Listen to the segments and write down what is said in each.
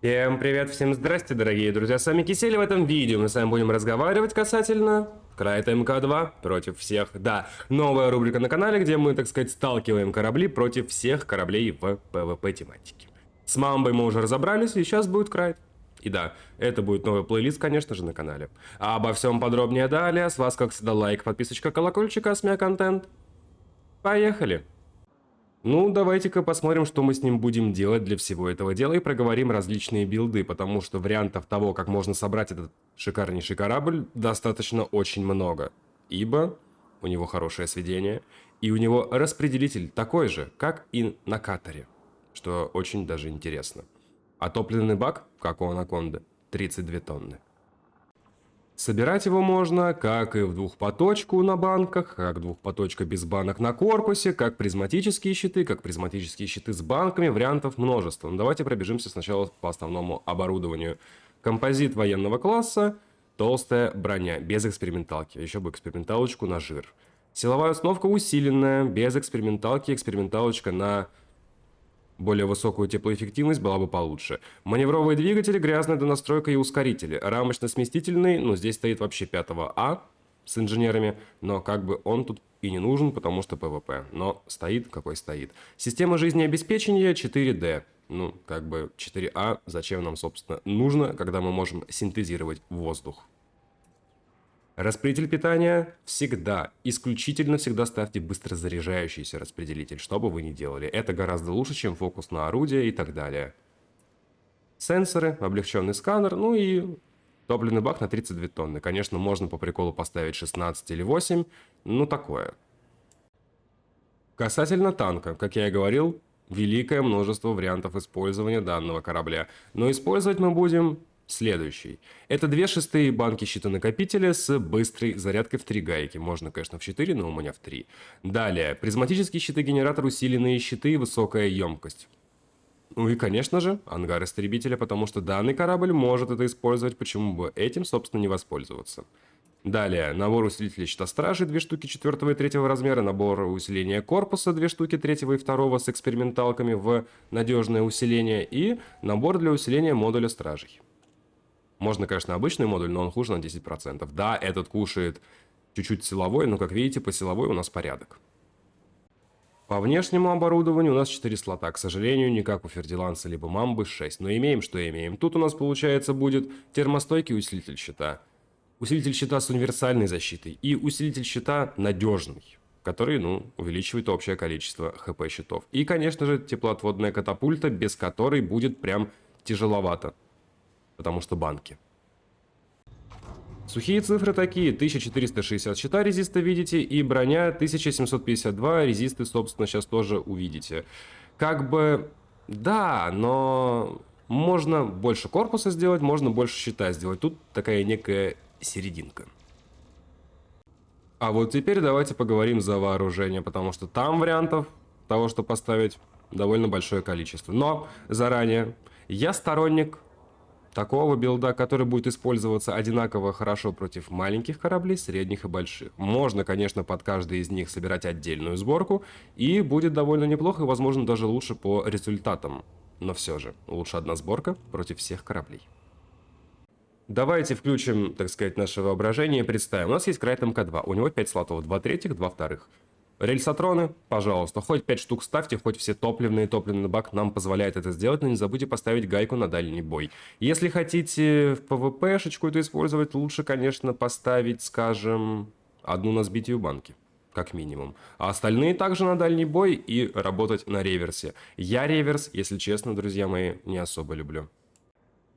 Всем привет, всем здрасте, дорогие друзья, с вами Кисель. В этом видео мы с вами будем разговаривать касательно Крайта МК-2 против всех. Да, новая рубрика на канале, где мы, так сказать, сталкиваем корабли против всех кораблей в ПВП тематике. С Мамбой мы уже разобрались, и сейчас будет Крайт. И да, это будет новый плейлист, конечно же, на канале. А обо всем подробнее далее. С вас, как всегда, лайк, подписочка, колокольчик, а с меня контент. Поехали! Ну, давайте-ка посмотрим, что мы с ним будем делать для всего этого дела и проговорим различные билды, потому что вариантов того, как можно собрать этот шикарнейший корабль, достаточно очень много. Ибо у него хорошее сведение, и у него распределитель такой же, как и на катере, что очень даже интересно. А топливный бак, как у Анаконды, 32 тонны. Собирать его можно как и в двухпоточку на банках, как двухпоточка без банок на корпусе, как призматические щиты, как призматические щиты с банками, вариантов множество. Но давайте пробежимся сначала по основному оборудованию. Композит военного класса, толстая броня, без эксперименталки, еще бы эксперименталочку на жир. Силовая установка усиленная, без эксперименталки, эксперименталочка на более высокую теплоэффективность была бы получше. Маневровые двигатели, грязная донастройка и ускорители. Рамочно-сместительный, ну здесь стоит вообще 5 А с инженерами, но как бы он тут и не нужен, потому что ПВП. Но стоит какой стоит. Система жизнеобеспечения 4D. Ну, как бы 4А зачем нам, собственно, нужно, когда мы можем синтезировать воздух. Распределитель питания всегда, исключительно всегда ставьте быстро заряжающийся распределитель, что бы вы ни делали. Это гораздо лучше, чем фокус на орудие и так далее. Сенсоры, облегченный сканер, ну и топливный бак на 32 тонны. Конечно, можно по приколу поставить 16 или 8, ну такое. Касательно танка, как я и говорил, великое множество вариантов использования данного корабля. Но использовать мы будем следующий. Это 2 шестые банки щитонакопителя с быстрой зарядкой в 3 гайки. Можно, конечно, в 4, но у меня в 3. Далее, призматический щитогенератор, усиленные щиты и высокая емкость. Ну и, конечно же, ангар истребителя, потому что данный корабль может это использовать, почему бы этим, собственно, не воспользоваться. Далее, набор усилителей щита стражи 2 штуки 4 и 3 размера, набор усиления корпуса 2 штуки 3 и 2 с эксперименталками в надежное усиление и набор для усиления модуля стражей. Можно, конечно, обычный модуль, но он хуже на 10%. Да, этот кушает чуть-чуть силовой, но, как видите, по силовой у нас порядок. По внешнему оборудованию у нас 4 слота. К сожалению, не как у Фердиланса либо Мамбы 6. Но имеем, что имеем. Тут у нас, получается, будет термостойкий усилитель щита. Усилитель щита с универсальной защитой. И усилитель щита надежный, который, увеличивает общее количество ХП щитов. И, конечно же, теплоотводная катапульта, без которой будет прям тяжеловато. Потому что банки. Сухие цифры такие: 1460 щита резиста видите, и броня 1752 резисты, собственно, сейчас тоже увидите. Как бы, да, но можно больше корпуса сделать, можно больше щита сделать. Тут такая некая серединка. А вот теперь давайте поговорим за вооружение, потому что там вариантов того, что поставить, довольно большое количество. Но заранее я сторонник такого билда, который будет использоваться одинаково хорошо против маленьких кораблей, средних и больших. Можно, конечно, под каждый из них собирать отдельную сборку, и будет довольно неплохо, и, возможно, даже лучше по результатам. Но все же, лучше одна сборка против всех кораблей. Давайте включим, так сказать, наше воображение и представим. У нас есть Крайт МК-2, у него 5 слотов, 2 третьих, 2 вторых. Рельсотроны, пожалуйста, хоть 5 штук ставьте, хоть все топливный бак нам позволяет это сделать, но не забудьте поставить гайку на дальний бой. Если хотите в ПВП-шечку это использовать, лучше, конечно, поставить, скажем, одну на сбитие банки, как минимум. А остальные также на дальний бой и работать на реверсе. Я реверс, если честно, друзья мои, не особо люблю.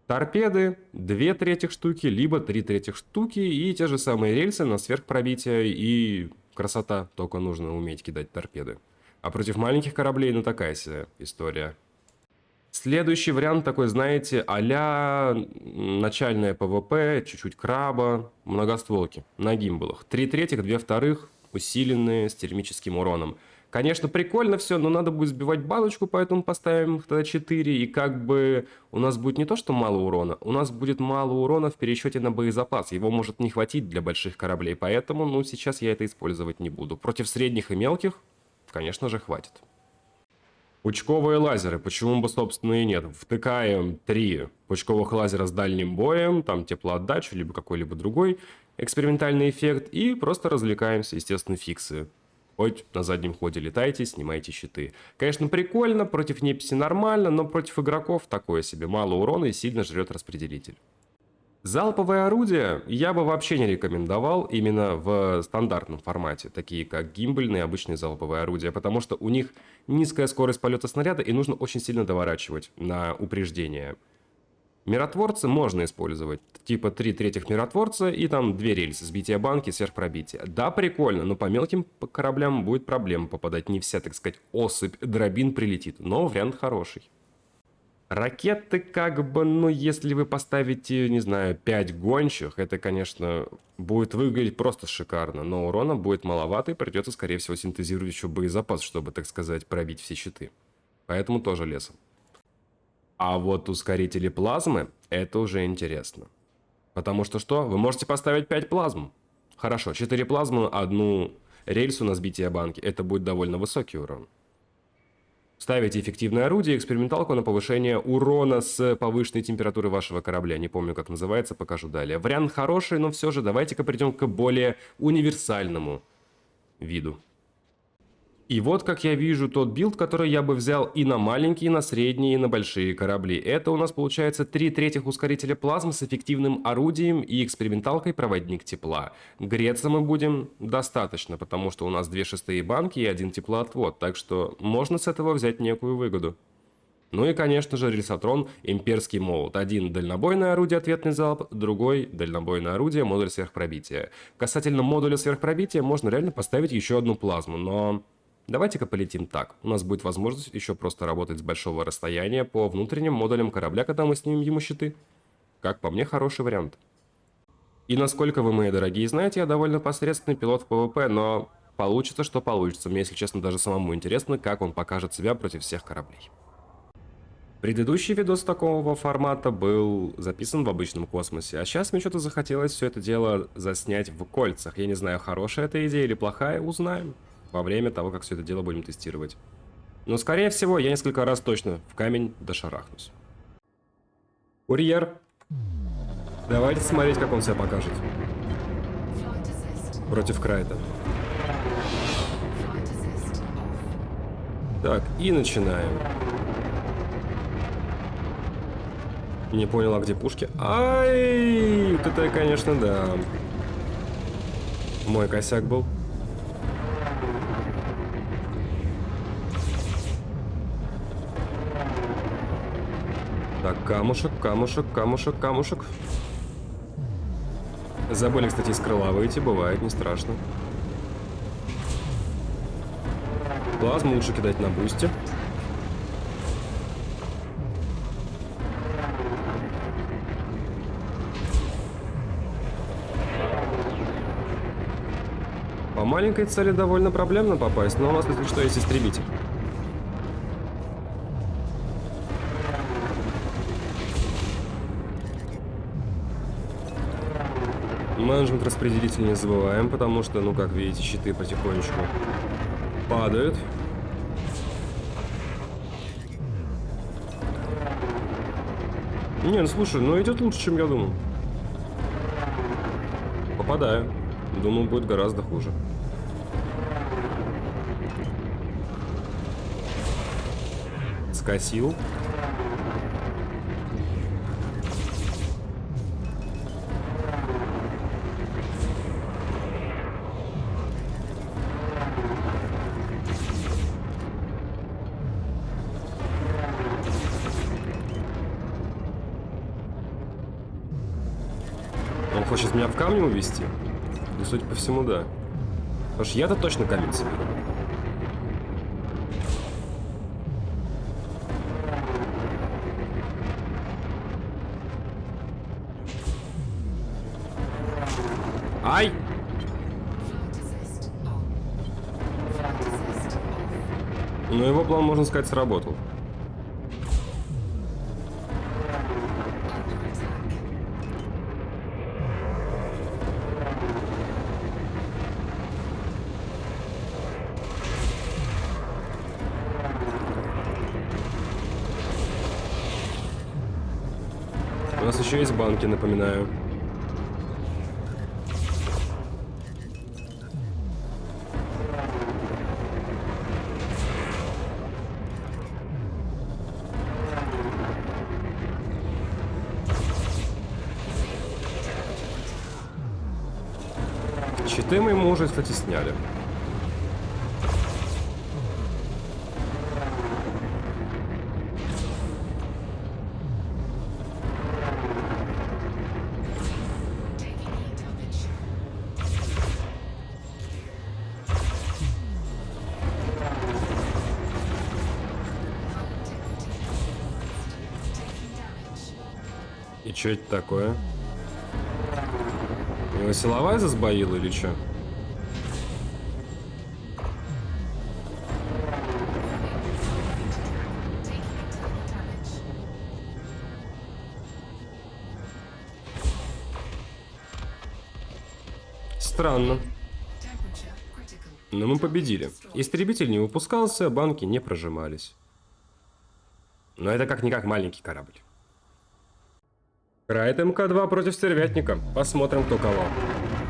Торпеды 2 третьих штуки, либо 3 третьих штуки, и те же самые рельсы на сверхпробитие, и красота, только нужно уметь кидать торпеды. А против маленьких кораблей, такая себе история. Следующий вариант такой, знаете, а-ля начальное ПВП, чуть-чуть краба, многостволки на гимбалах. 3 третьих, 2 вторых, усиленные с термическим уроном. Конечно, прикольно все, но надо будет сбивать баночку, поэтому поставим их тогда 4. И как бы у нас будет не то, что мало урона, у нас будет мало урона в пересчете на боезапас. Его может не хватить для больших кораблей, поэтому, сейчас я это использовать не буду. Против средних и мелких, конечно же, хватит. Пучковые лазеры, почему бы, собственно, и нет. Втыкаем 3 пучковых лазера с дальним боем, там теплоотдачу, либо какой-либо другой экспериментальный эффект, и просто развлекаемся, естественно, фиксы. Хоть на заднем ходе летайте, снимайте щиты. Конечно, прикольно, против неписи нормально, но против игроков такое себе. Мало урона и сильно жрет распределитель. Залповые орудия я бы вообще не рекомендовал именно в стандартном формате, такие как гимбельные обычные залповые орудия, потому что у них низкая скорость полета снаряда и нужно очень сильно доворачивать на упреждение. Миротворцы можно использовать, типа 3/3 миротворца и там 2 рельсы, сбитие банки, сверхпробитие. Да, прикольно, но по мелким кораблям будет проблема попадать, не вся, так сказать, особь дробин прилетит, но вариант хороший. Ракеты, как бы, ну, если вы поставите, не знаю, 5 гончих, это, конечно, будет выглядеть просто шикарно, но урона будет маловато и придется, скорее всего, синтезировать еще боезапас, чтобы, так сказать, пробить все щиты. Поэтому тоже лесом. А вот ускорители плазмы, это уже интересно. Потому что что? Вы можете поставить 5 плазм. Хорошо, 4 плазмы, 1 рельсу на сбитие банки. Это будет довольно высокий урон. Ставите эффективное орудие, эксперименталку на повышение урона с повышенной температуры вашего корабля. Не помню, как называется, покажу далее. Вариант хороший, но все же давайте-ка перейдем к более универсальному виду. И вот, как я вижу, тот билд, который я бы взял и на маленькие, и на средние, и на большие корабли. Это у нас получается 3/3 ускорителя плазмы с эффективным орудием и эксперименталкой проводник тепла. Греться мы будем достаточно, потому что у нас 2 шестые банки и 1 теплоотвод, так что можно с этого взять некую выгоду. Ну и, конечно же, рельсотрон имперский молот. Один дальнобойное орудие ответный залп, другой дальнобойное орудие модуль сверхпробития. Касательно модуля сверхпробития можно реально поставить еще одну плазму, но... Давайте-ка полетим так. У нас будет возможность еще просто работать с большого расстояния по внутренним модулям корабля, когда мы снимем ему щиты. Как по мне, хороший вариант. И насколько вы, мои дорогие, знаете, я довольно посредственный пилот в ПВП, но получится, что получится. Мне, если честно, даже самому интересно, как он покажет себя против всех кораблей. Предыдущий видос такого формата был записан в обычном космосе, а сейчас мне что-то захотелось все это дело заснять в кольцах. Я не знаю, хорошая это идея или плохая, узнаем во время того, как все это дело будем тестировать. Но, скорее всего, я несколько раз точно в камень дошарахнусь. Курьер. Давайте смотреть, как он себя покажет. Против Крайта. Так, и начинаем. Не поняла, где пушки. Ай, вот это, конечно, да. Мой косяк был. Так, камушек, камушек, камушек, камушек. Забыли, кстати, из крыла выйти, бывает, не страшно. Плазму лучше кидать на бусте. По маленькой цели довольно проблемно попасть, но у нас, если что, есть истребитель. Менеджмент распределителя не забываем, потому что, ну, как видите, щиты потихонечку падают. Не, ну слушай, ну идет лучше, чем я думал. Попадаю. Думал, будет гораздо хуже. Скосил. Он хочет меня в камни увести? Ну, судя по всему, да. Потому что я-то точно камень соберу. Ай! Ну, его план, можно сказать, сработал. У нас еще есть банки, напоминаю. Щиты мы ему уже, кстати, сняли. И что это такое? Его силовая засбоила или что? Странно. Но мы победили. Истребитель не выпускался, банки не прожимались. Но это как-никак маленький корабль. Крайт МК-2 против стервятника. Посмотрим, кто кого.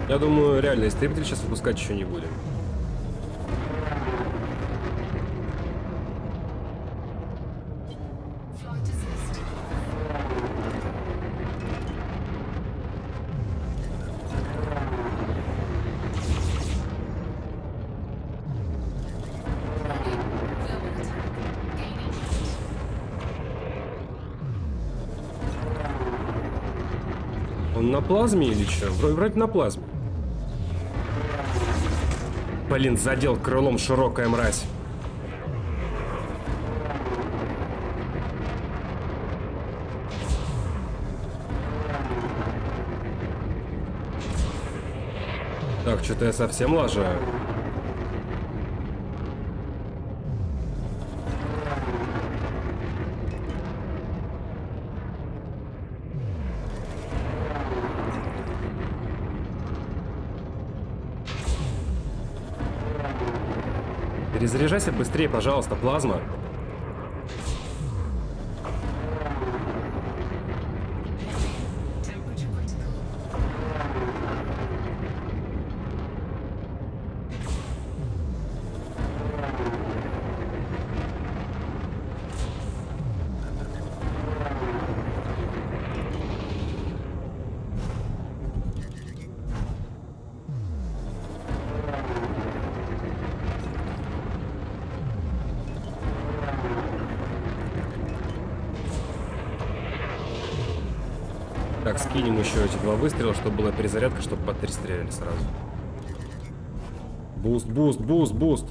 Я думаю, реально истребитель сейчас выпускать еще не будем. Он на плазме или что? Вроде на плазме. Блин, задел крылом, широкая мразь. Так, что-то я совсем лажаю. Перезаряжайся быстрее, пожалуйста, плазма. Так, скинем еще эти два выстрела, чтобы была перезарядка, чтобы по 3 стреляли сразу. Буст, буст, буст, буст.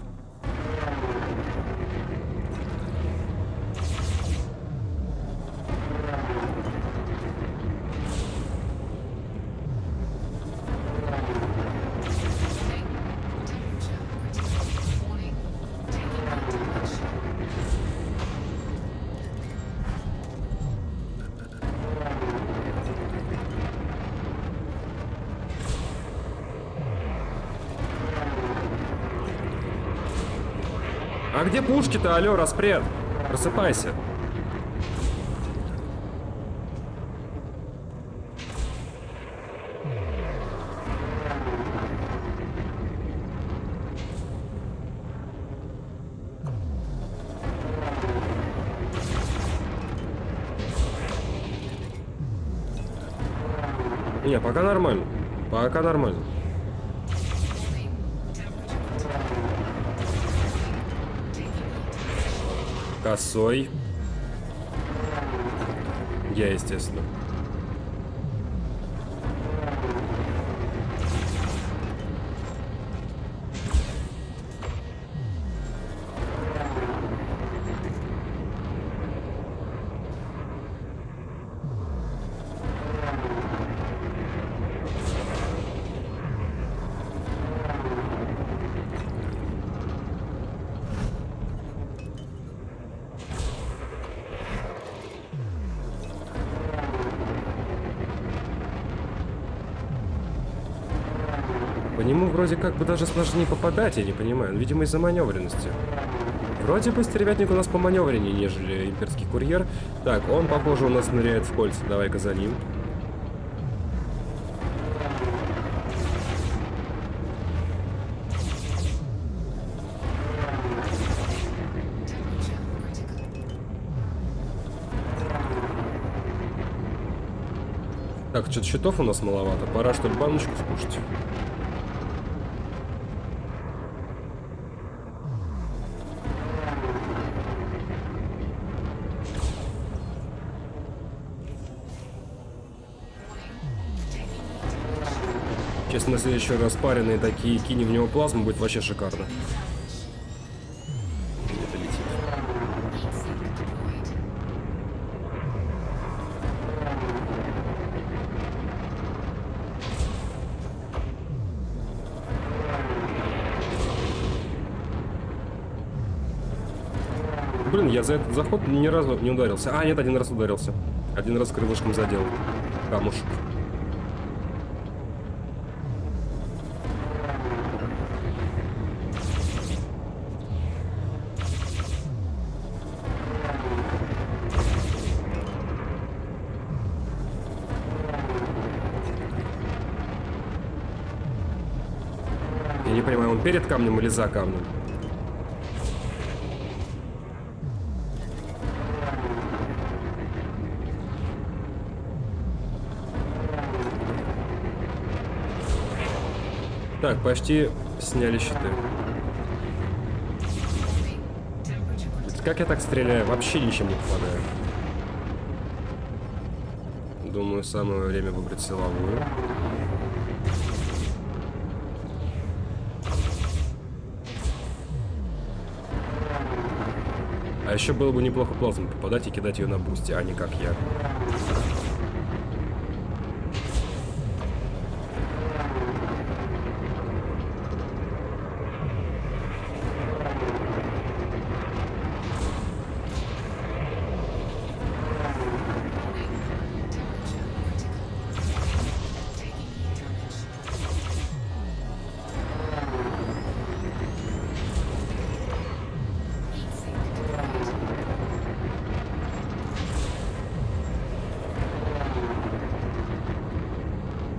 А где пушки-то, алё, распред? Просыпайся. Не, пока нормально. Пока нормально. Косой. Я, естественно. По нему вроде как бы даже сложнее попадать, я не понимаю. Видимо, из-за маневренности. Вроде бы стервятник у нас поманевреннее, нежели имперский курьер. Так, он, похоже, у нас ныряет в кольца. Давай-ка за ним. Так, что-то щитов у нас маловато. Пора, что ли, баночку скушать. Честно, на следующий раз пареные такие, кинем в него плазму, будет вообще шикарно. Где-то летит. Блин, я за этот заход ни разу не ударился. А, нет, один раз ударился. Один раз крылышком задел камушек. Я не понимаю, он перед камнем или за камнем? Так, почти сняли щиты. Как я так стреляю? Вообще ничем не попадаю. Думаю, самое время выбрать силовую. А еще было бы неплохо плазму попадать и кидать ее на бусте, а не как я.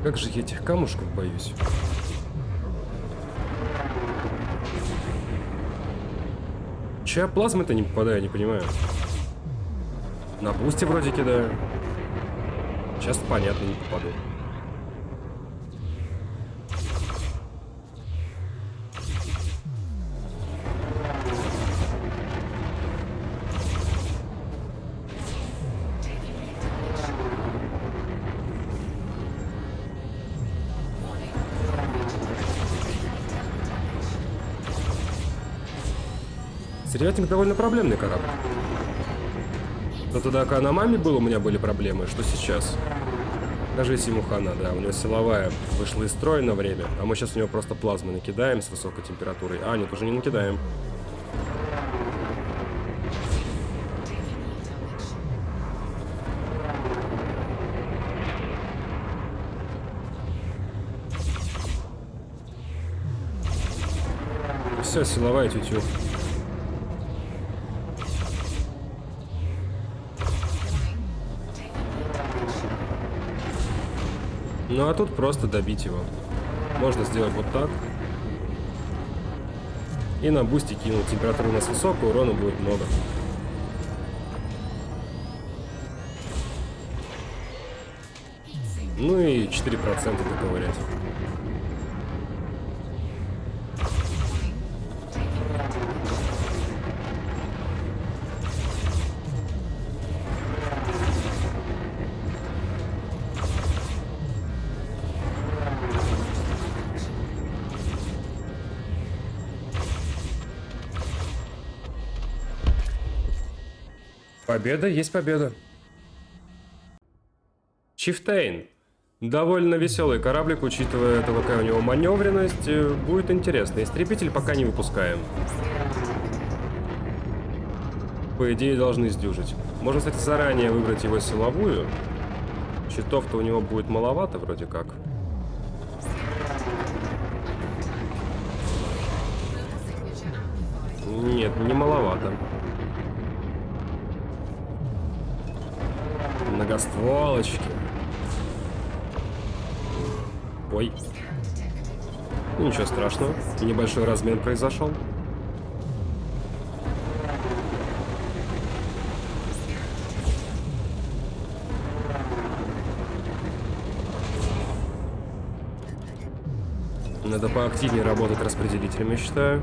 Как же я этих камушков боюсь. Че я плазмы-то не попадаю, не понимаю. На бусте вроде кидаю. Сейчас понятно, не попаду. Стервятник довольно проблемный корабль. Но тогда, когда на маме был, у меня были проблемы, что сейчас? Кажись, ему хана, да, у него силовая вышла из строя на время, а мы сейчас у него просто плазмы накидаем с высокой температурой. А, нет, уже не накидаем. Все, силовая тютю. Ну а тут просто добить его. Можно сделать вот так. И на бусте кинуть. Температура у нас высокая, урона будет много. Ну и 4% доковырять. Победа есть победа. Чифтейн. Довольно веселый кораблик, учитывая то, какая у него маневренность. Будет интересно. Истребитель пока не выпускаем. По идее, должны сдюжить. Можно, кстати, заранее выбрать его силовую. Щитов-то у него будет маловато, вроде как. Нет, не маловато. Многостволочки. Ой. Ничего страшного. Небольшой размен произошел. Надо поактивнее работать распределителем, я считаю.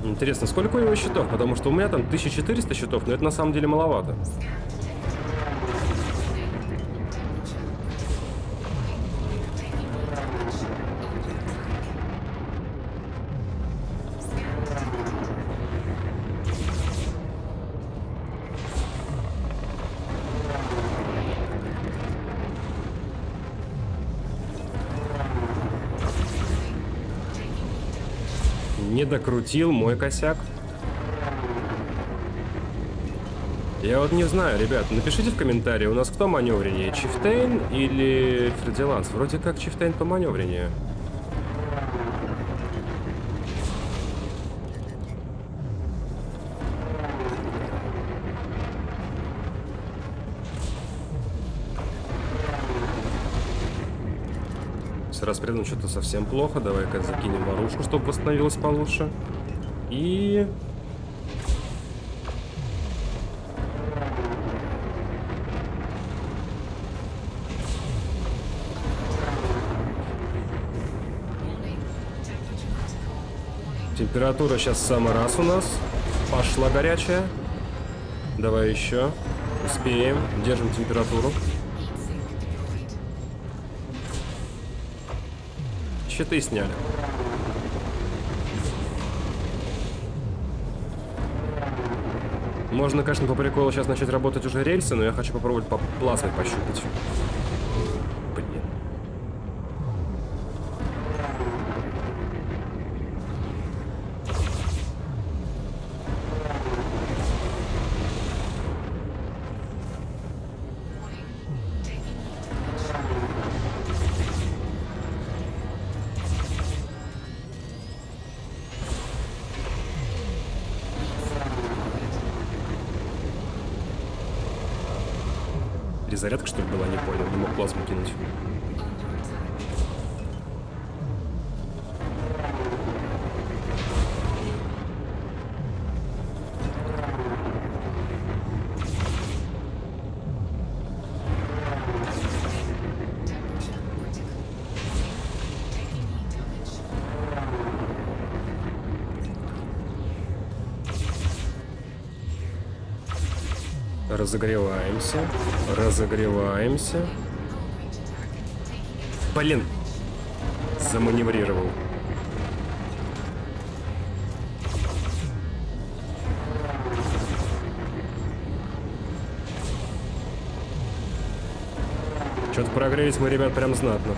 Интересно, сколько у него счетов? Потому что у меня там 1400 счетов, но это на самом деле маловато. Не докрутил мой косяк. Я вот не знаю, ребят, напишите в комментарии, у нас кто маневреннее, Чифтейн или Фердиланс? Вроде как Чифтейн поманевреннее. С распредом что-то совсем плохо. Давай-ка закинем оружку, чтобы восстановилось получше. И... температура сейчас в самый раз у нас. Пошла горячая. Давай еще. Успеем. Держим температуру. Щиты сняли. Можно, конечно, по приколу сейчас начать работать уже рельсы, но я хочу попробовать по плазме пощупать. Блин. Перезарядка, что ли, была? Не понял. Не мог плазму кинуть. Разогреваемся. Разогреваемся. Блин. Заманеврировал. Что-то прогрелись мы, ребят, прям знатно.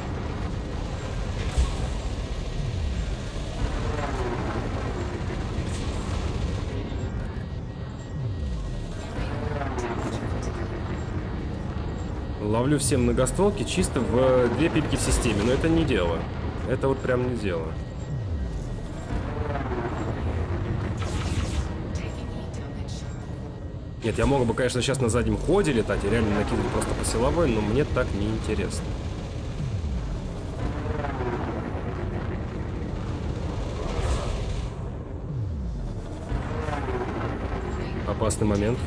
Ловлю все многостволки чисто в 2 пипки в системе, но это не дело. Это вот прям не дело. Нет, я мог бы, конечно, сейчас на заднем ходе летать и реально накидывать просто по силовой, но мне так не интересно. Опасный момент.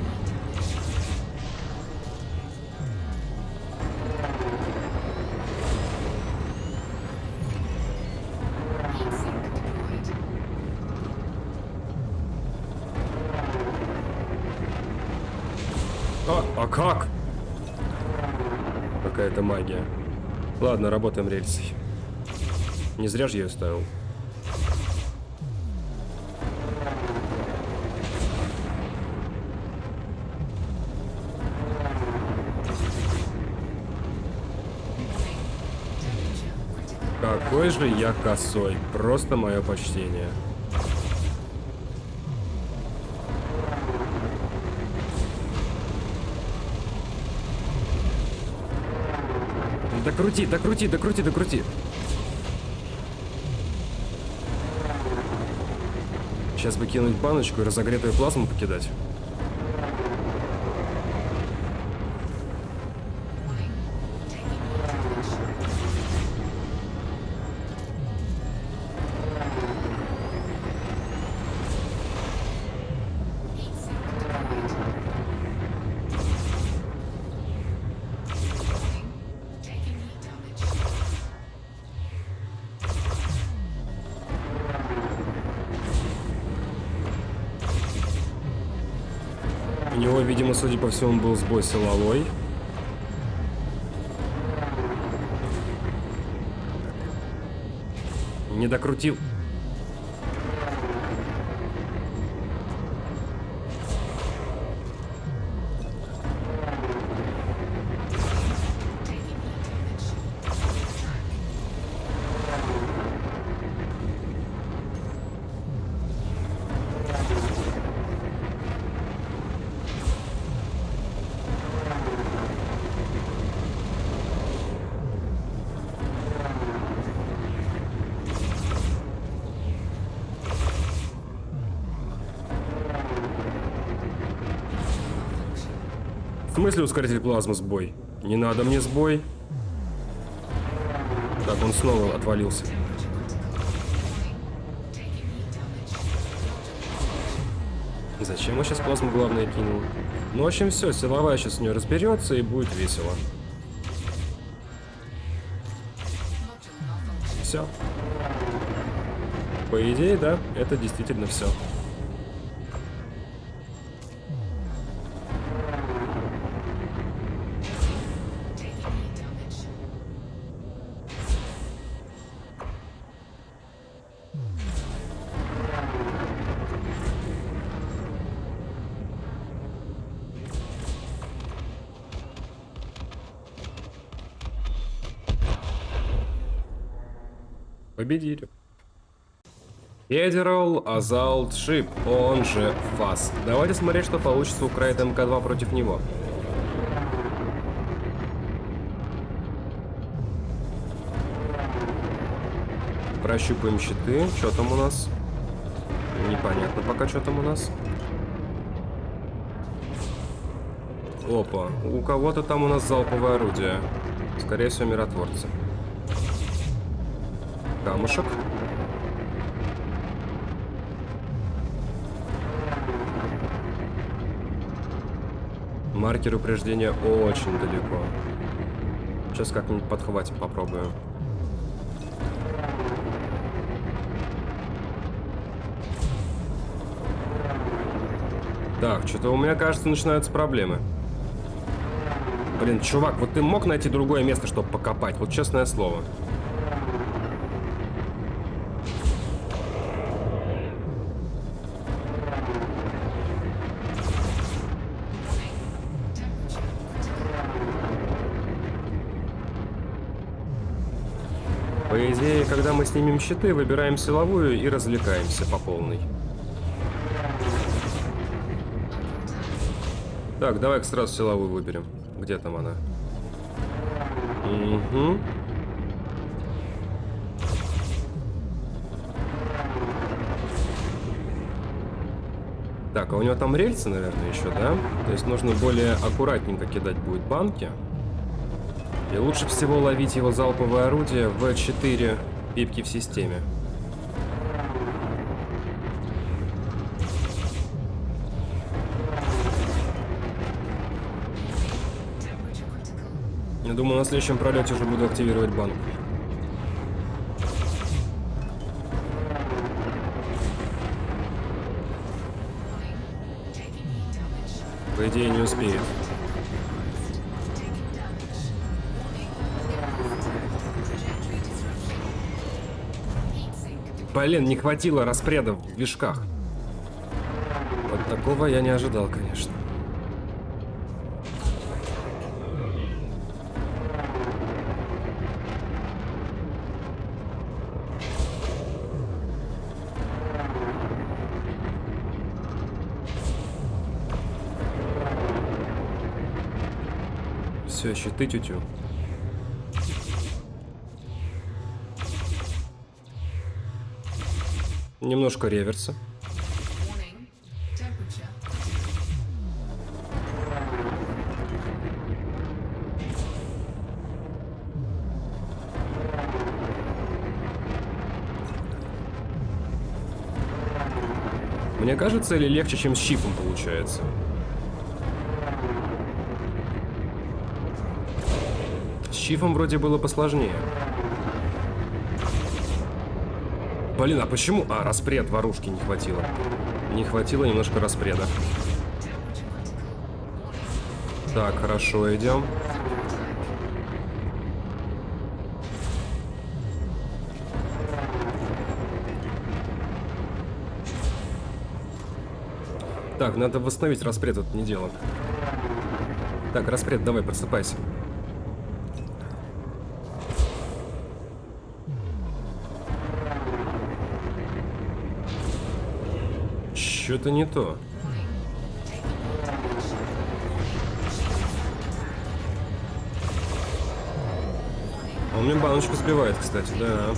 А как? Какая-то магия. Ладно, работаем рельсой. Не зря же я ее ставил. Какой же я косой. Просто мое почтение. Да крути, да крути, да крути, да крути. Сейчас бы кинуть баночку и разогретую плазму покидать. У него, видимо, судя по всему, был сбой силовой. Не докрутил. В смысле ускоритель плазмы сбой? Не надо мне сбой. Так, он снова отвалился. Зачем он сейчас плазму главное кинул? Ну, в общем, все, силовая сейчас с нее разберется и будет весело. Все. По идее, да, это действительно все. Победили. Федерал Азалт Шип, он же ФАС. Давайте смотреть, что получится у Крайта МК-2 против него. Прощупаем щиты. Что там у нас? Непонятно пока, что там у нас. Опа, у кого-то там у нас залповое орудие. Скорее всего, миротворцы. Камушек. Маркер упреждения очень далеко. Сейчас как-нибудь подхватим, попробую. Так, что-то у меня, кажется, начинаются проблемы. Блин, чувак, вот ты мог найти другое место, чтобы покопать? Вот честное слово. По идее, когда мы снимем щиты, выбираем силовую и развлекаемся по полной. Так, давай-ка сразу силовую выберем. Где там она? Угу. Так, а у него там рельсы, наверное, еще, да? То есть нужно более аккуратненько кидать будет банки. И лучше всего ловить его залповое орудие в 4 пипки в системе. Я думаю, на следующем пролете уже буду активировать банк. По идее, не успеет. Блин, не хватило распреда в движках. Вот такого я не ожидал, конечно. Все, щиты тю-тю. Немножко реверса. Warning. Temperature. Мне кажется, или легче, чем с щипом получается? С щипом вроде было посложнее. Блин, а почему? А, распред ворушки не хватило. Не хватило немножко распреда. Так, хорошо, идем. Так, надо восстановить распред, это не дело. Так, распред, давай, просыпайся. Что-то не то. Он мне баночку сбивает, кстати, да.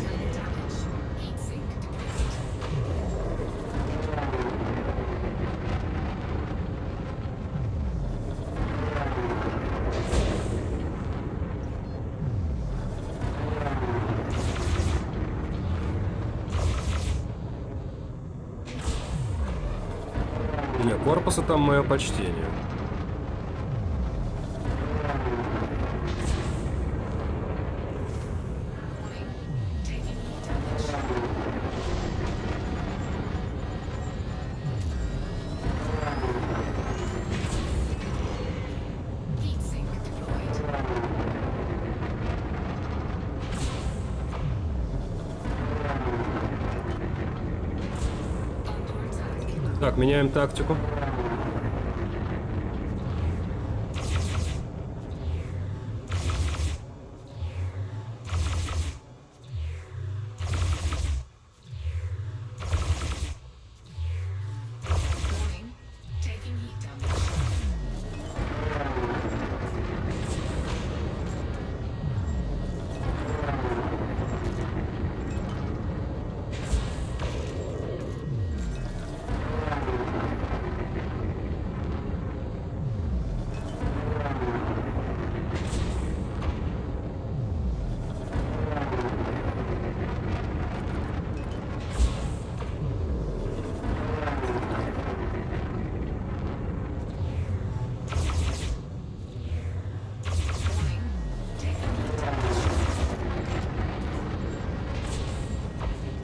Не, корпуса там мое почтение. Так, меняем тактику. Warning. Taking heat damage. Warning.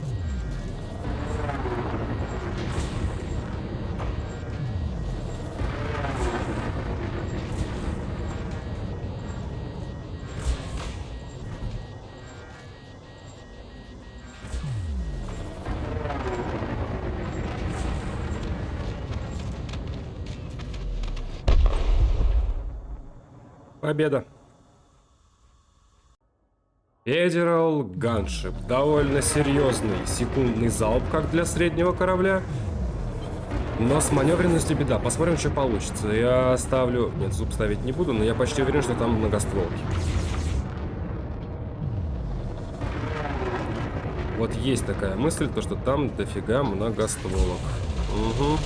Taking heat damage. Победа. Федерал Ганшип. Довольно серьезный секундный залп, как для среднего корабля. Но с маневренностью беда. Посмотрим, что получится. Я ставлю... Нет, зуб ставить не буду, но я почти уверен, что там многостволки. Вот есть такая мысль, то что там дофига многостволок. Угу.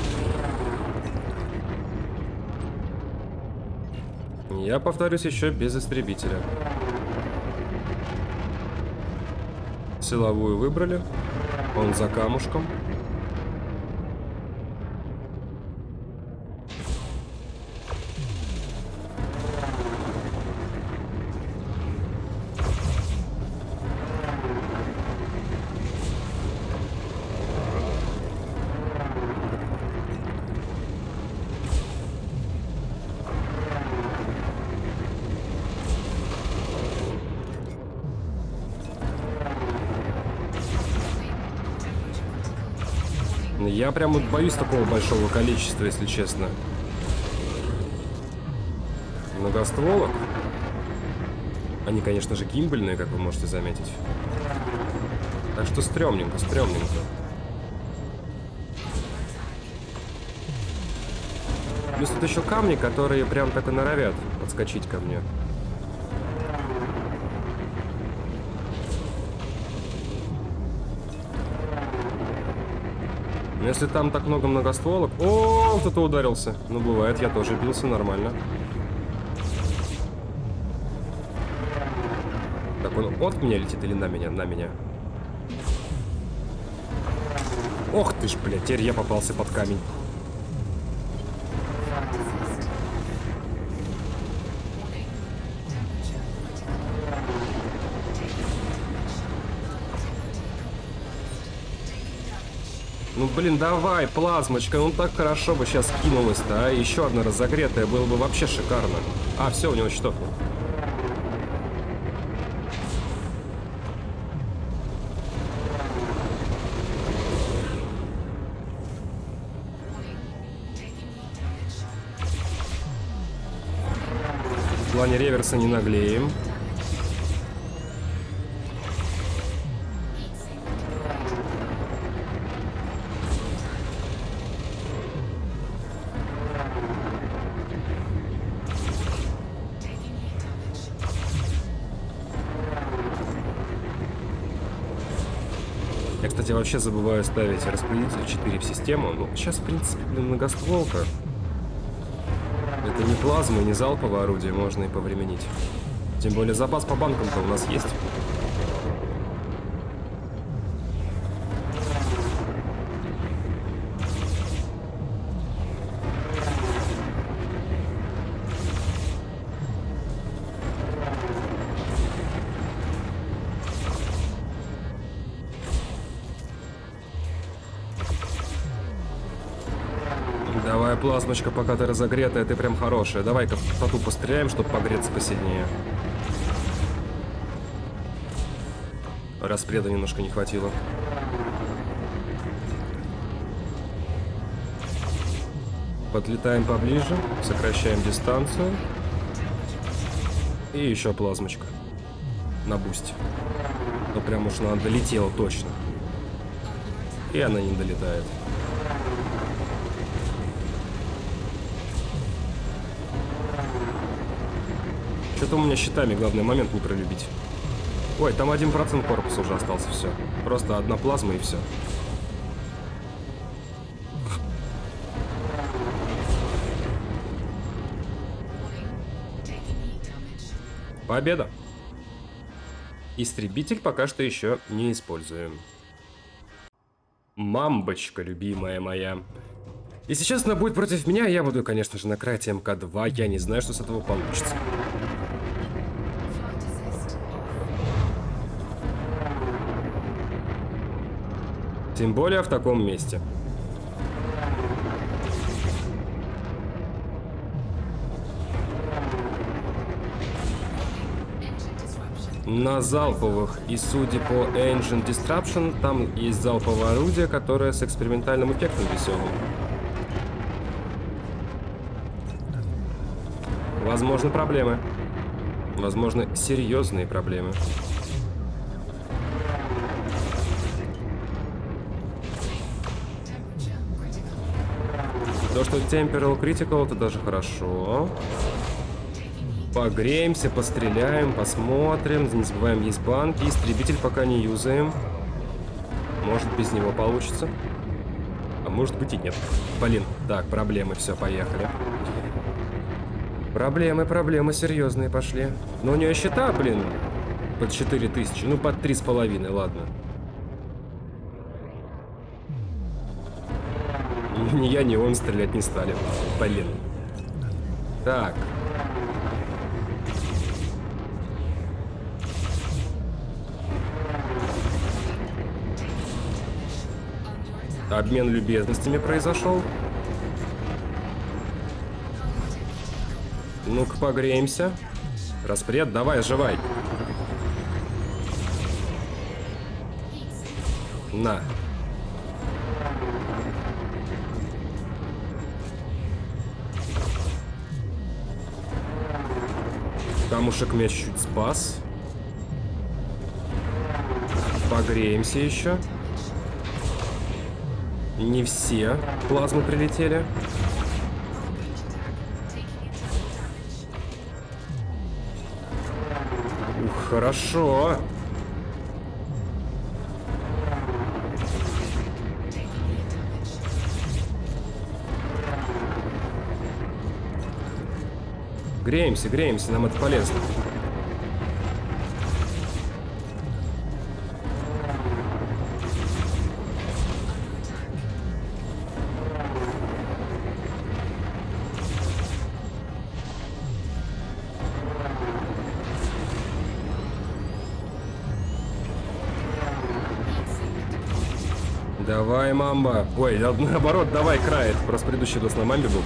Я повторюсь еще без истребителя. Силовую выбрали. Он за камушком. Я прям вот боюсь такого большого количества, если честно. Многостволок. Они, конечно же, гимбельные, как вы можете заметить. Так что стрёмненько, стрёмненько. Плюс тут еще камни, которые прям так и норовят подскочить ко мне. Если там так много многостволок... О, кто-то ударился. Ну, бывает, я тоже бился, нормально. Так, он от меня летит или на меня? На меня. Ох ты ж, блядь, теперь я попался под камень. Ну, блин, давай, плазмочка, ну так хорошо бы сейчас кинулась-то, а? Еще одна разогретая, было бы вообще шикарно. А, все, у него щитов нет. В плане реверса не наглеем. Я, кстати, вообще забываю ставить распределитель 4 в систему. Ну, сейчас, в принципе, блин, многостволка. Это не плазма и не залповое орудие, можно и повременить. Тем более запас по банкам-то у нас есть. Давай, плазмочка, пока ты разогретая, ты прям хорошая. Давай-ка по ту постреляем, чтобы погреться посильнее. Распреда немножко не хватило. Подлетаем поближе, сокращаем дистанцию. И еще плазмочка. На бусте. Ну прям уж она долетела точно. И она не долетает. Что-то у меня щитами главный момент не пролюбить. Ой, там 1% корпуса уже остался, все. Просто одна плазма и все. Победа! Истребитель пока что еще не используем. Мамбочка, любимая моя. И сейчас она будет против меня, я буду, конечно же, на крайте МК-2. Я не знаю, что с этого получится. Тем более в таком месте. На залповых и судя по Engine Disruption, там есть залповое орудие, которое с экспериментальным эффектом веселым. Возможно, проблемы. Возможно, серьезные проблемы. То, что Temporal Critical, это даже хорошо. Погреемся, постреляем, посмотрим. Не забываем, есть банки. Истребитель пока не юзаем. Может, без него получится. А может быть и нет. Блин, так, проблемы, все, поехали. Проблемы серьезные пошли. Но у нее счета, блин, под 4000. Ну, под 3,5, ладно. Ни я, ни он стрелять не стали. Блин. Так. Обмен любезностями произошел. Ну-ка, погреемся. Распред, давай, оживай. На. Камушек меня чуть-чуть спас. Погреемся еще. Не все плазмы прилетели. Ух, хорошо. Греемся, нам это полезно. Давай, мамба. Ой, наоборот, давай, Крайт. Просто предыдущий дос на мамбе был.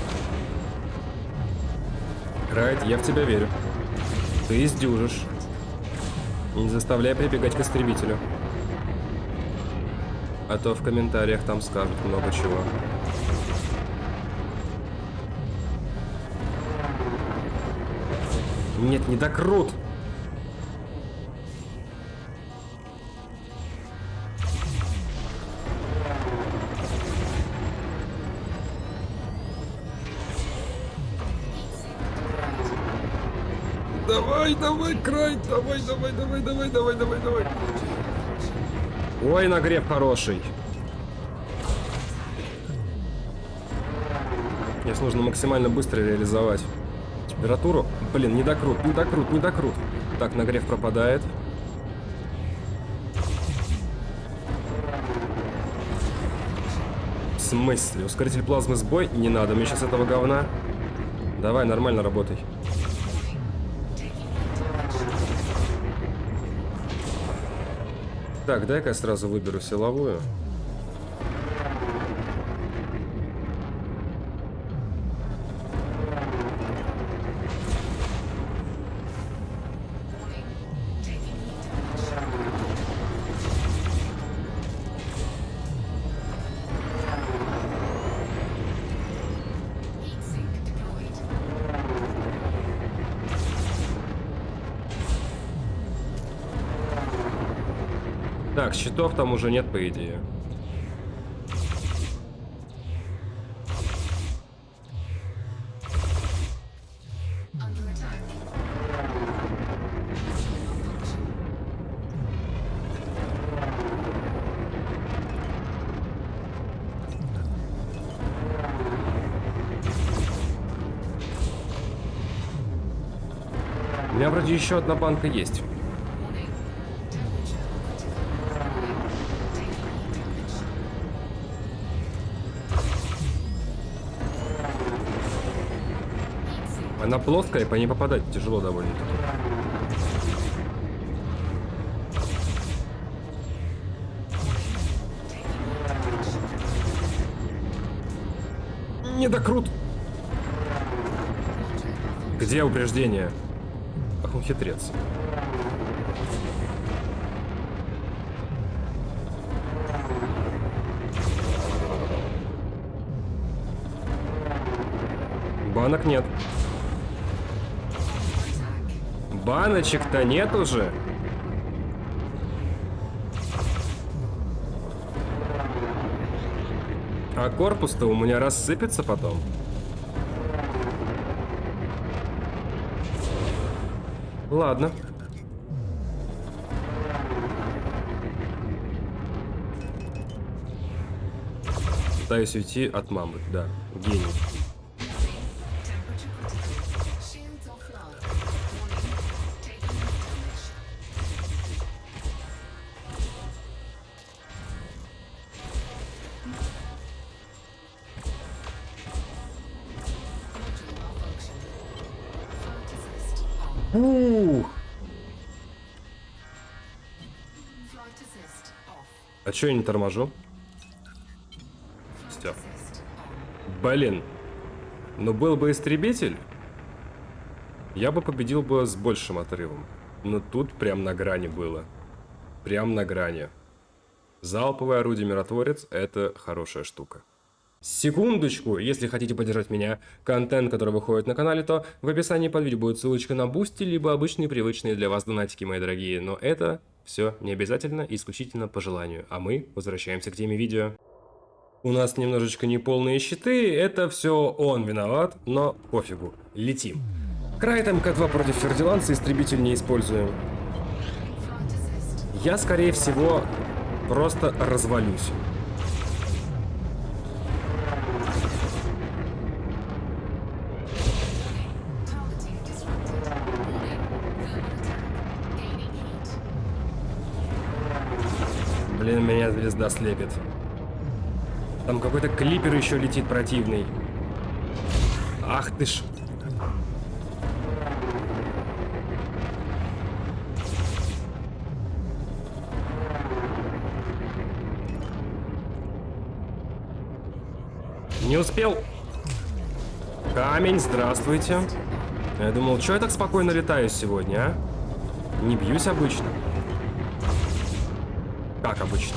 Крайт, я в тебя верю. Ты сдюжишь. Не заставляй прибегать к истребителю. А то в комментариях там скажут много чего. Нет, не докрут. Давай, Край, давай. Ой, нагрев хороший. Сейчас нужно максимально быстро реализовать температуру. Блин, не докрут. Так, нагрев пропадает. В смысле? Ускоритель плазмы сбой? Не надо, мне сейчас этого говна. Давай, нормально работай. Так, дай-ка я сразу выберу силовую. Так, щитов там уже нет, по идее. У меня вроде еще одна банка есть. Она плоская, по ней попадать тяжело довольно-таки. Не докрут! Где упреждение? Ах, он хитрец. Банок нет. Баночек-то нет уже. А корпус-то у меня рассыпется потом. Ладно. Пытаюсь уйти от мамы, да. Гений. Ух. А чё я не торможу? Стёп. Блин. Ну был бы истребитель, я бы победил бы с большим отрывом. Но тут прям на грани было. Прям на грани. Залповое орудие миротворец — это хорошая штука. Секундочку, если хотите поддержать меня, контент, который выходит на канале, то в описании под видео будет ссылочка на Бусти, либо обычные привычные для вас донатики, мои дорогие. Но это все не обязательно, исключительно по желанию. А мы возвращаемся к теме видео. У нас немножечко неполные щиты, это все он виноват, но пофигу, летим. Крайт МК-2 против Фердиланца, истребитель не используем. Я, скорее всего, просто развалюсь. Блин, меня звезда слепит. Там какой-то клипер еще летит противный. Ах ты ж. Не успел. Камень, здравствуйте. Я думал, что я так спокойно летаю сегодня, а? Не бьюсь обычно. Как обычно?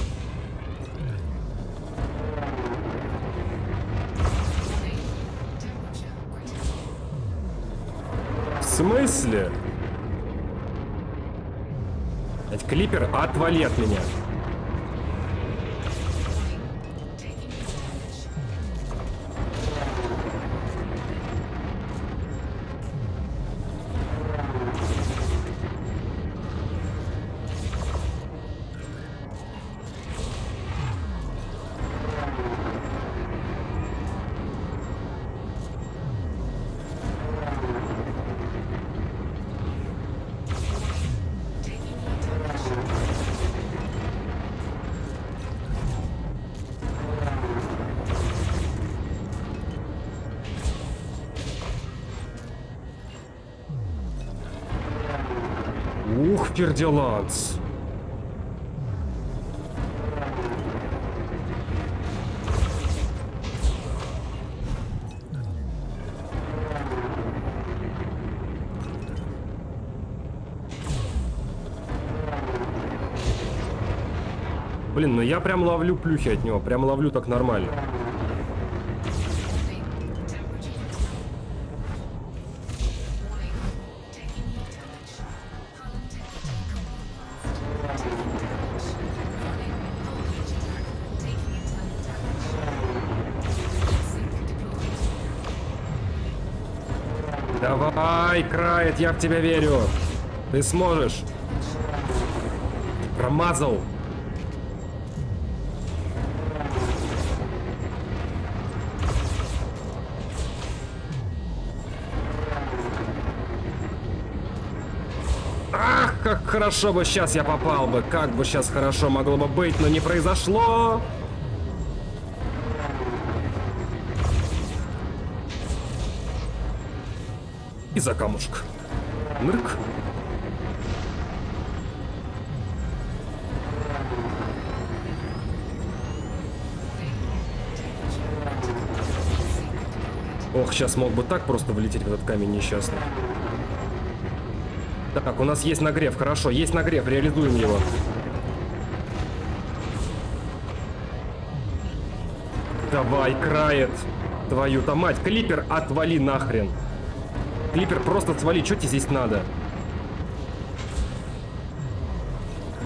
В смысле? Этот клипер, отвали от меня. Ух, перделанс. Блин, ну я прям ловлю плюхи от него, прям ловлю так нормально. Давай, Крайт, я в тебя верю. Ты сможешь. Промазал. Ах, как хорошо бы сейчас я попал бы. Как бы сейчас хорошо могло бы быть, но не произошло. И за камушек. Нырк. Ох, сейчас мог бы так просто влететь в этот камень несчастный. Так, у нас есть нагрев, хорошо, есть нагрев, реализуем его. Давай, Крайт. Твою-то мать, клипер, отвали нахрен. Клипер, просто свали, что тебе здесь надо?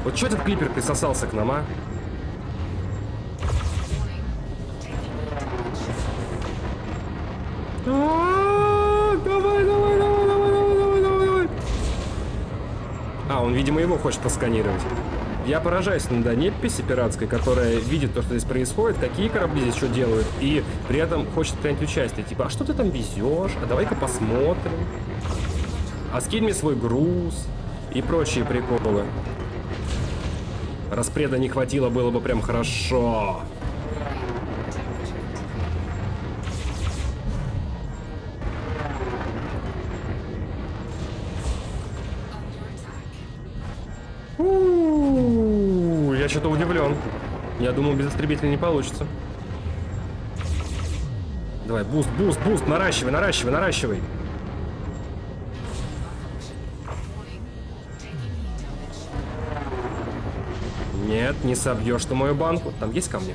Вот что этот клипер присосался к нам, а? Давай, давай, давай, давай, давай, давай, давай. А, он, видимо, его хочет посканировать. Я поражаюсь на неписи пиратской, которая видит то, что здесь происходит, какие корабли здесь что делают, и при этом хочет принять участие. Типа, а что ты там везешь? А давай-ка посмотрим. А скинь мне свой груз и прочие приколы. Распреда не хватило, было бы прям хорошо. Я что-то удивлен. Я думал, без истребителя не получится. Давай, буст, буст, буст, наращивай, наращивай, наращивай. Нет, не собьешь ты мою банку. Там есть камни?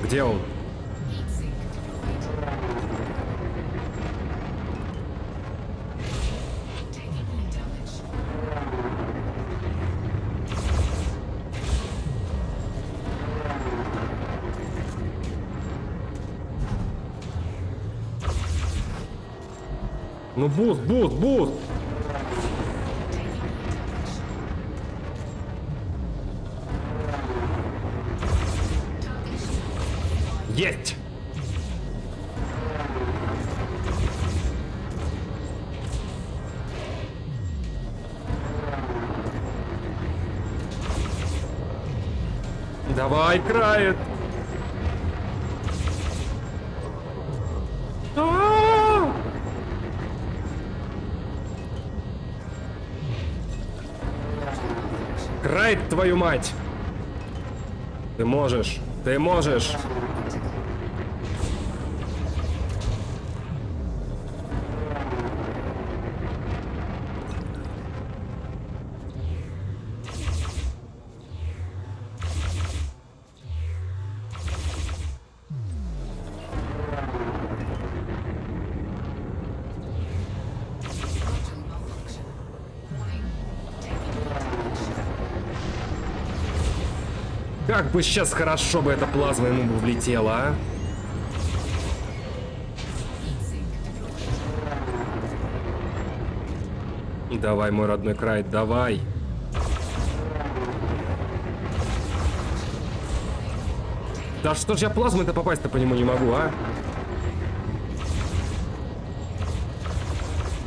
Где он? Ну буст, буст, буст! Есть! Давай, крает. А-а-а! Крайт, твою мать! Ты можешь! Ты можешь! Module malfunction. Warning. Taking heat damage. Как бы сейчас хорошо бы эта плазма ему бы влетела, а? Heat sink deployed. Давай, мой родной Крайт, давай! Да что ж я плазмой-то попасть-то по нему не могу, а?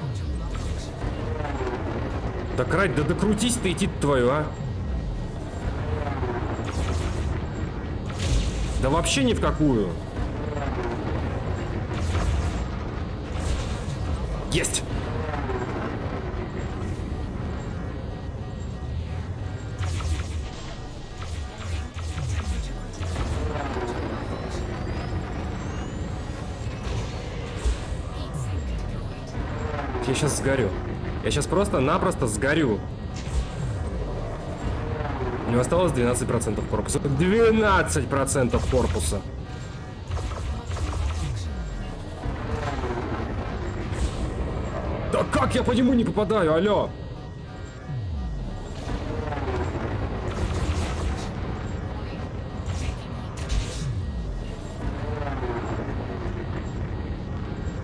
Module malfunction. Да, Крайт, да докрутись ты, идти твою, а? Да вообще ни в какую. Есть! Я сейчас сгорю. Я сейчас просто-напросто сгорю. У него осталось 12% корпуса. 12% корпуса. Да как я по нему не попадаю, алло?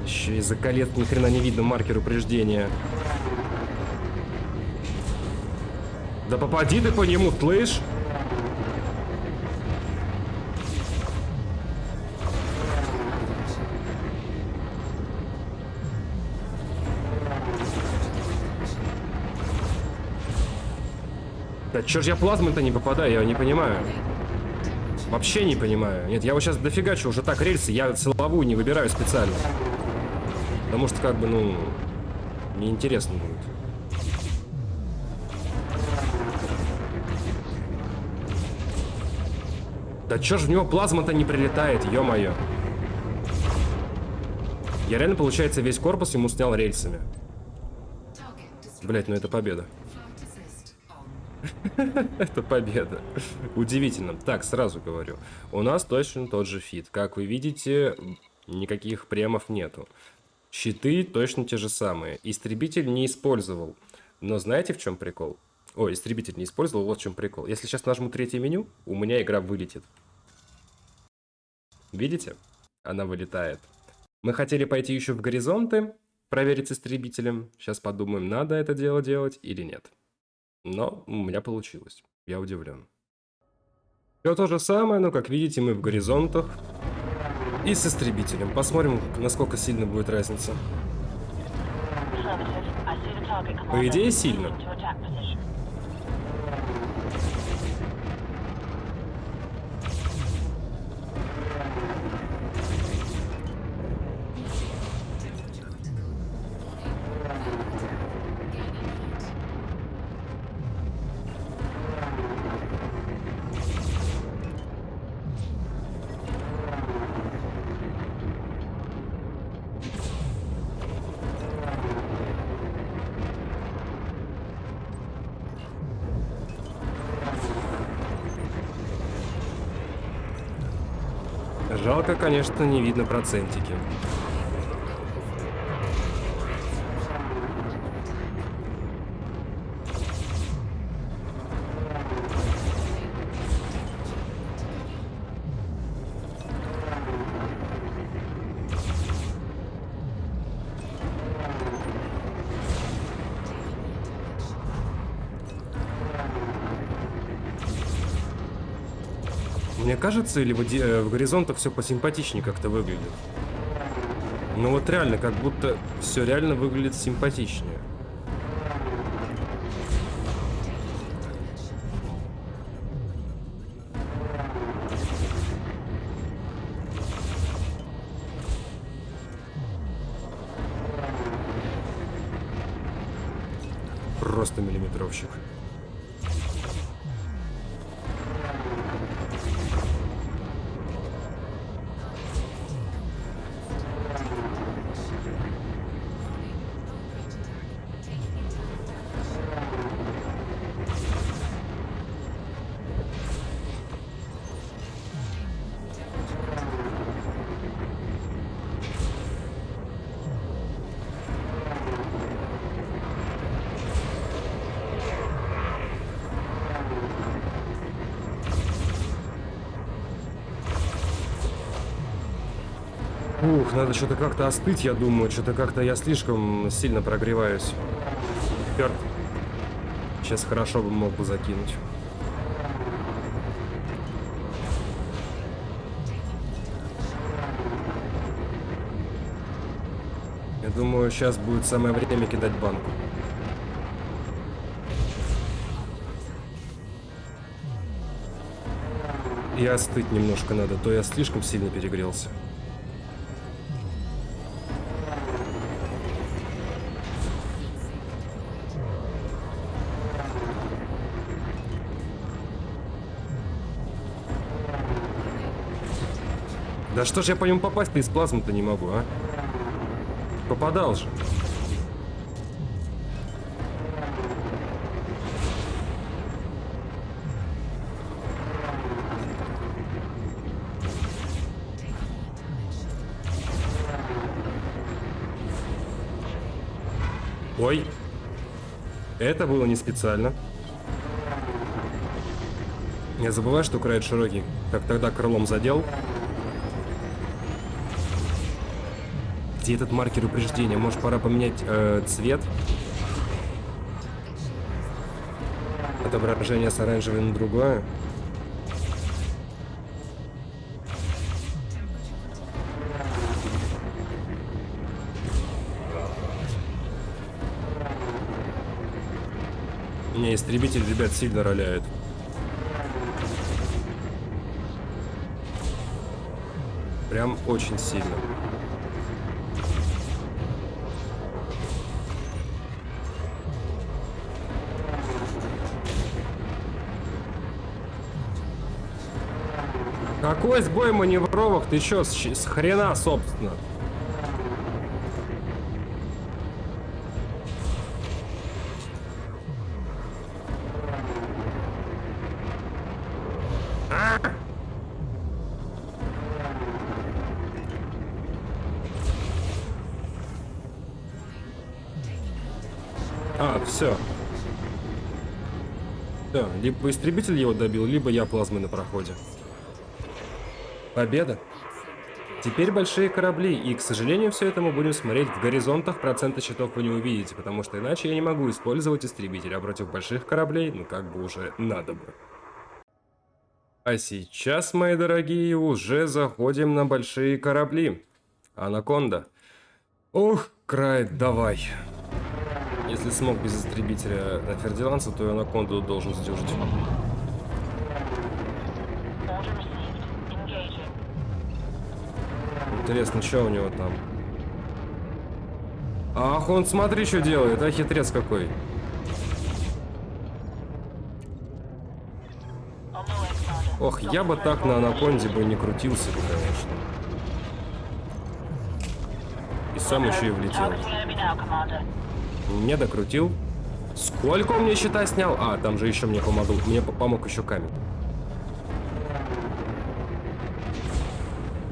Еще из-за колец ни хрена не видно маркер упреждения. Да попади ты по нему, слышь? Да чё ж я плазмой-то не попадаю, я не понимаю. Вообще не понимаю. Нет, я вот сейчас дофигачу уже так рельсы, я силовую не выбираю специально. Потому что как бы, ну, неинтересно будет. Да чё ж в него плазма-то не прилетает, ё-моё. Я реально, получается, весь корпус ему снял рельсами. Блять, ну это победа. Это победа. Удивительно. Так, сразу говорю. У нас точно тот же фит. Как вы видите, никаких премов нету. Щиты точно те же самые. Истребитель не использовал. Но знаете, в чем прикол? Ой, истребитель не использовал, вот в чем прикол. Если сейчас нажму третье меню, у меня игра вылетит. Видите? Она вылетает. Мы хотели пойти еще в горизонты, проверить с истребителем. Сейчас подумаем, надо это дело делать или нет. Но у меня получилось. Я удивлен. Все то же самое, но, как видите, мы в горизонтах. И с истребителем. Посмотрим, насколько сильно будет разница. По идее, сильно. Жалко, конечно, не видно процентики. Мне кажется, или в горизонтах все посимпатичнее как-то выглядит. Ну вот реально, как будто все реально выглядит симпатичнее. Просто миллиметровщик. Ух, надо что-то как-то остыть, я думаю. Что-то как-то я слишком сильно прогреваюсь. Черт. Сейчас хорошо бы мог бы закинуть. Я думаю, сейчас будет самое время кидать банку. И остыть немножко надо, то я слишком сильно перегрелся. Да что ж я по нему попасть-то из плазмы-то не могу, а? Попадал же. Ой. Это было не специально. Я забываю, что край широкий. Как тогда крылом задел. Где этот маркер упреждения? Может, пора поменять цвет? Отображение с оранжевым на другое. Не, истребитель, ребят, сильно роляет. Прям очень сильно. Какой сбой маневровых? Ты чё, с хрена, собственно? Все. Все, либо истребитель его добил, либо я плазмой на проходе. Победа. Теперь большие корабли, и, к сожалению, все это мы будем смотреть в горизонтах, процента счетов вы не увидите, потому что иначе я не могу использовать истребитель, а против больших кораблей, ну как бы уже надо бы. А сейчас, мои дорогие, уже заходим на большие корабли. Анаконда. Ох, Крайт, давай. Если смог без истребителя на Фердиланса, то и Анаконду должен сдюжить. Интересно, что у него там? Ах, он смотри, что делает, а хитрец какой. Ох, я бы так на Анаконде бы не крутился бы, конечно. И сам еще и влетел. Не докрутил. Сколько он мне щита снял? А, там же еще мне помогал. Мне помог еще камень.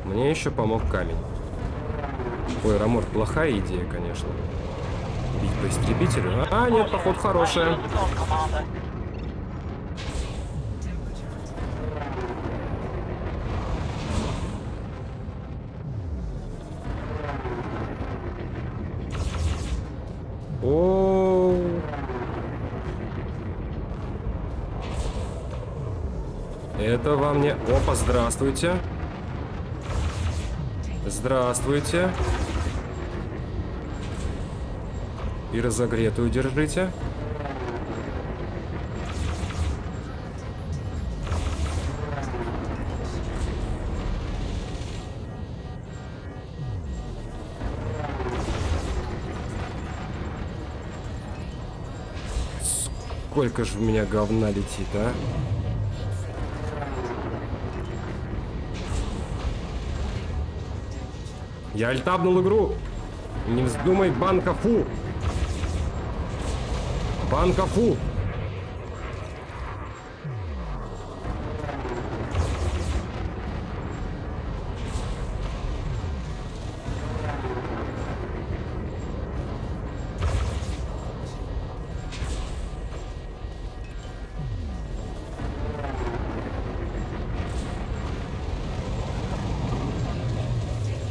Мне еще помог камень. Ой, Рамор, плохая идея, конечно. Бить по истребителю. А, нет, походу хорошая. О, это вам не... Опа, здравствуйте. Здравствуйте. И разогретую держите. сколько же в меня говна летит, а? Я альтабнул игру. Не вздумай, банка фу. Банка фу.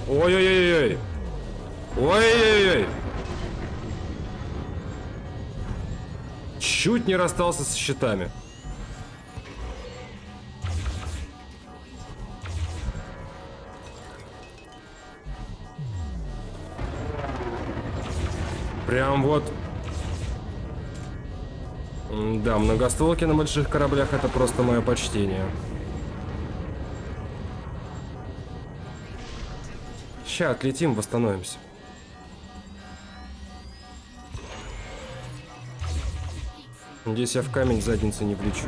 Ой-ой-ой-ой. Ой-ой-ой. Чуть не расстался с щитами. Прям вот. Да, многостволки на больших кораблях — это просто мое почтение. Ща отлетим, восстановимся. Надеюсь, я в камень задницы не влечу.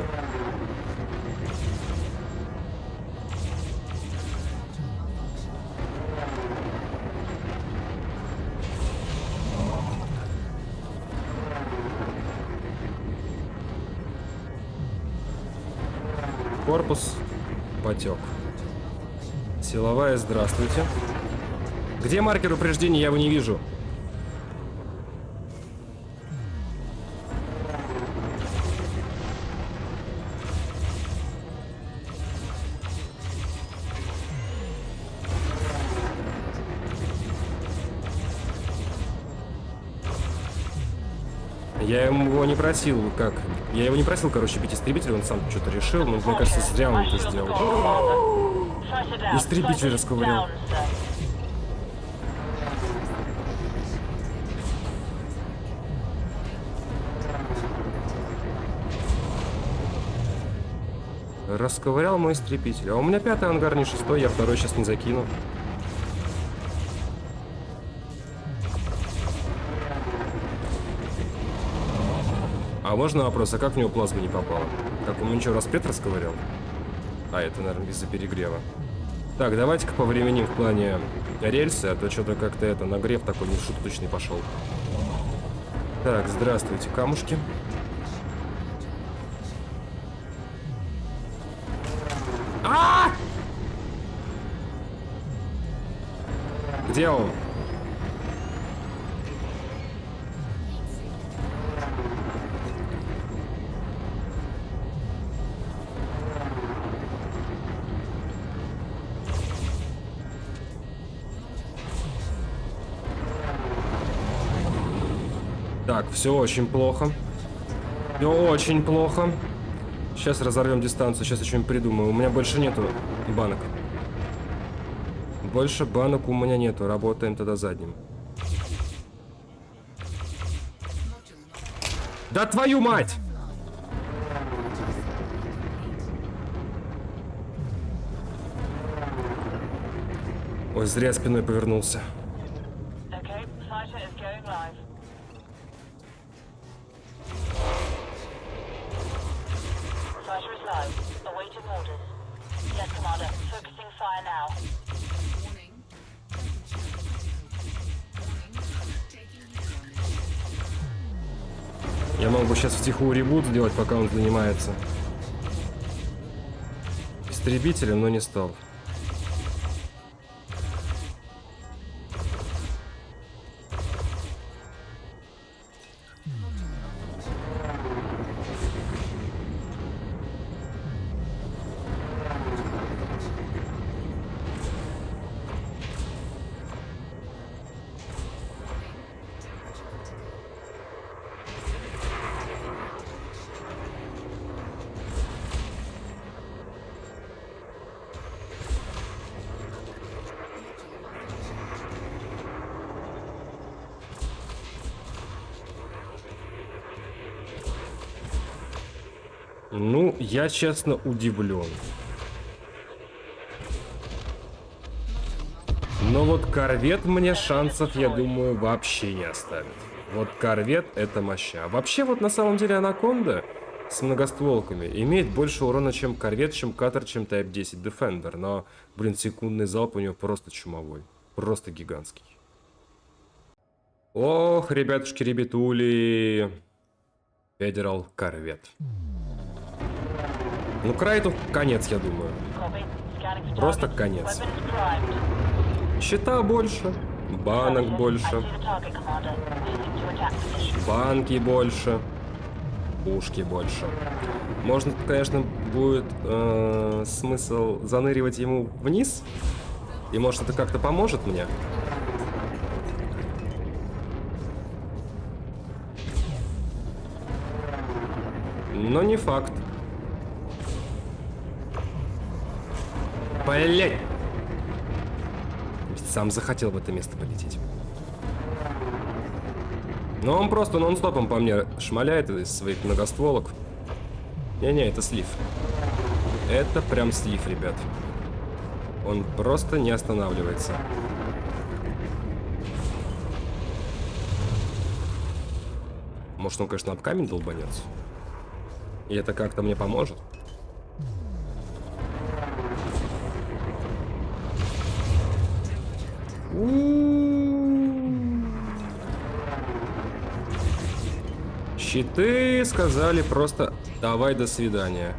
Корпус потек. Силовая, здравствуйте. Где маркер упреждения? Я его не вижу. Я его не просил, как? Я его не просил, короче, бить истребителя, он сам что-то решил, но мне кажется, зря он это сделал. Истребитель расковырял. Расковырял мой истребитель. А у меня 5-й ангар, не 6-й, я 2-й сейчас не закину. А можно вопрос, а как в него плазма не попала? Как, он ничего, распред расковырял? А, это, наверное, из-за перегрева. Так, давайте-ка повременим в плане рельсы, а то что-то как-то это, нагрев такой нешуточный пошел. Так, здравствуйте, камушки. А! Где он? Так, все очень плохо. Все очень плохо. Сейчас разорвем дистанцию, сейчас я что-нибудь придумаю. У меня больше нету банок. Больше банок у меня нету. Работаем тогда задним. Да твою мать! Ой, зря спиной повернулся. Okay, fighter is going live. Fighter is live. Awaiting orders. Yes, Commander. Focusing fire now. Warning. Taking heat. Я мог бы сейчас втихую ребут сделать, пока он занимается истребителем, но не стал. Ну, я честно удивлен. Но вот корвет мне шансов, я думаю, вообще не оставит. Вот корвет это моща. Вообще вот на самом деле Анаконда с многостволками имеет больше урона, чем корвет, чем катер, чем Type 10 Defender. Но, блин, секундный залп у него просто чумовой. Просто гигантский. Ох, ребятушки-ребятули. Федерал корвет. Ну, Крайту конец, я думаю. Copy. Scanning for Просто targets. конец. Weapons primed. Щита больше, банок I больше, see the target, Commander. Moving to attack position. банки больше, пушки больше. Можно, конечно, будет смысл заныривать ему вниз. И может это как-то поможет мне. Но не факт. Блять! Ведь сам захотел в это место полететь. Но он просто нон-стопом по мне шмаляет из своих многостволок. Не-не, это слив. Это прям слив, ребят. Он просто не останавливается. Может, он, конечно, об камень долбанется? И это как-то мне поможет? Щиты сказали просто давай до свидания.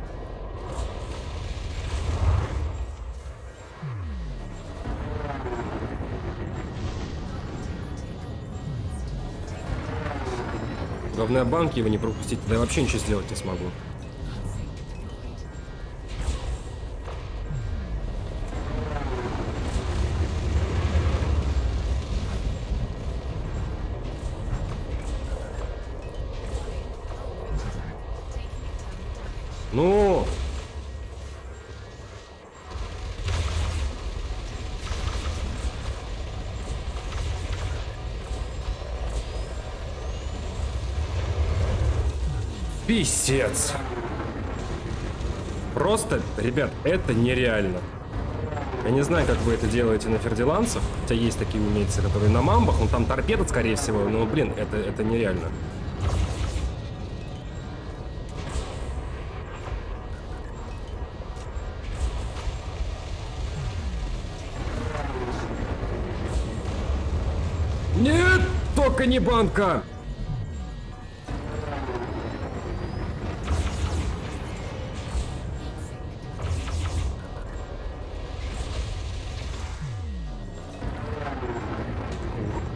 Главное, банки его не пропустить, да я вообще ничего сделать не смогу. Ну! Писец! Просто, ребят, это нереально. Я не знаю, как вы это делаете на фердиланцах, хотя есть такие умельцы, которые на мамбах, ну там торпеда, скорее всего, но, блин, это нереально. Нет, только не банка!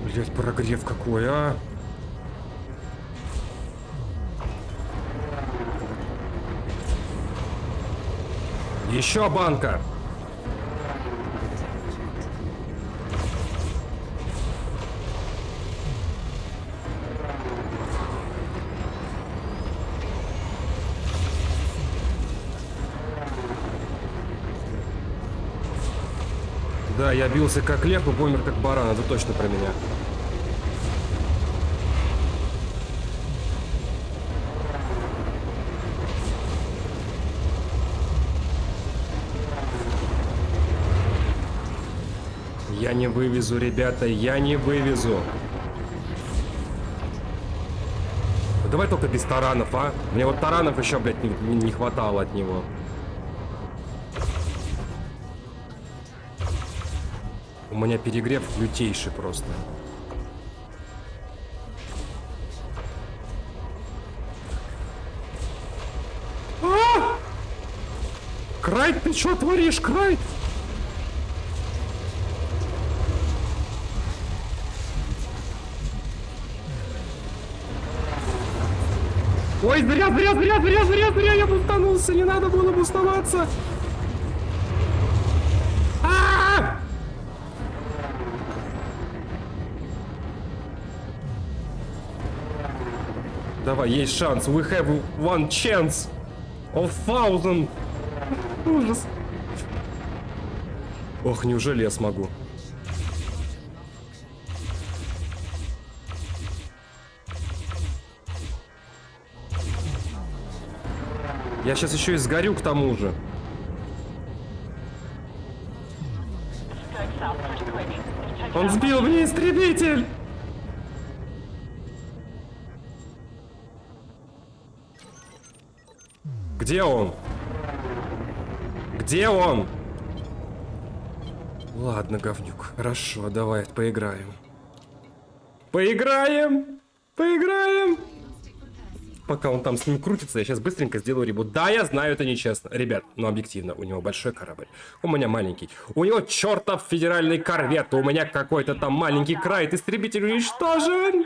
Блять, прогрев какой, а! Еще банка! Да, я бился как лев и помер как баран, это точно про меня. Я не вывезу, ребята, я не вывезу. Ну, давай только без таранов, а? Мне вот таранов еще, блядь, не хватало от него. У меня перегрев лютейший просто. А! Крайт, ты что творишь, Крайт? Ой, зря, я бустанулся, не надо было буставаться. А! Давай, есть шанс. We have one chance of thousand. Ужас. Ох, неужели я смогу? Я сейчас еще и сгорю к тому же. Going south pretty quick. It's taken Он out сбил мне истребитель. Где он? Где он? Ладно, говнюк. Хорошо, давай поиграем. Поиграем! Поиграем! Пока он там с ним крутится, я сейчас быстренько сделаю ребут. Да, я знаю, это нечестно. Ребят, ну объективно, у него большой корабль. У меня маленький. У него чертов федеральный корвет. У меня какой-то там маленький крайт. Истребитель уничтожен!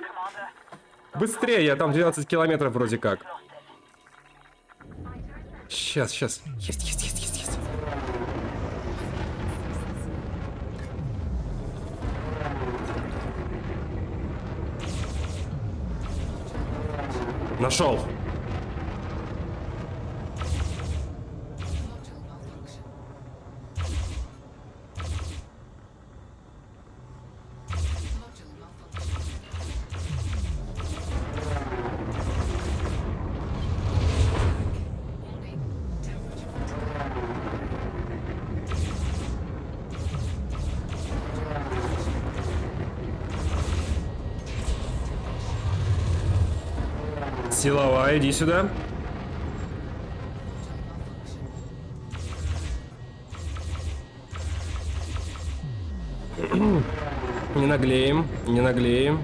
Быстрее, я там 12 километров вроде как. Сейчас. Есть. Нашел. Силовая, иди сюда. Не наглеем, не наглеем.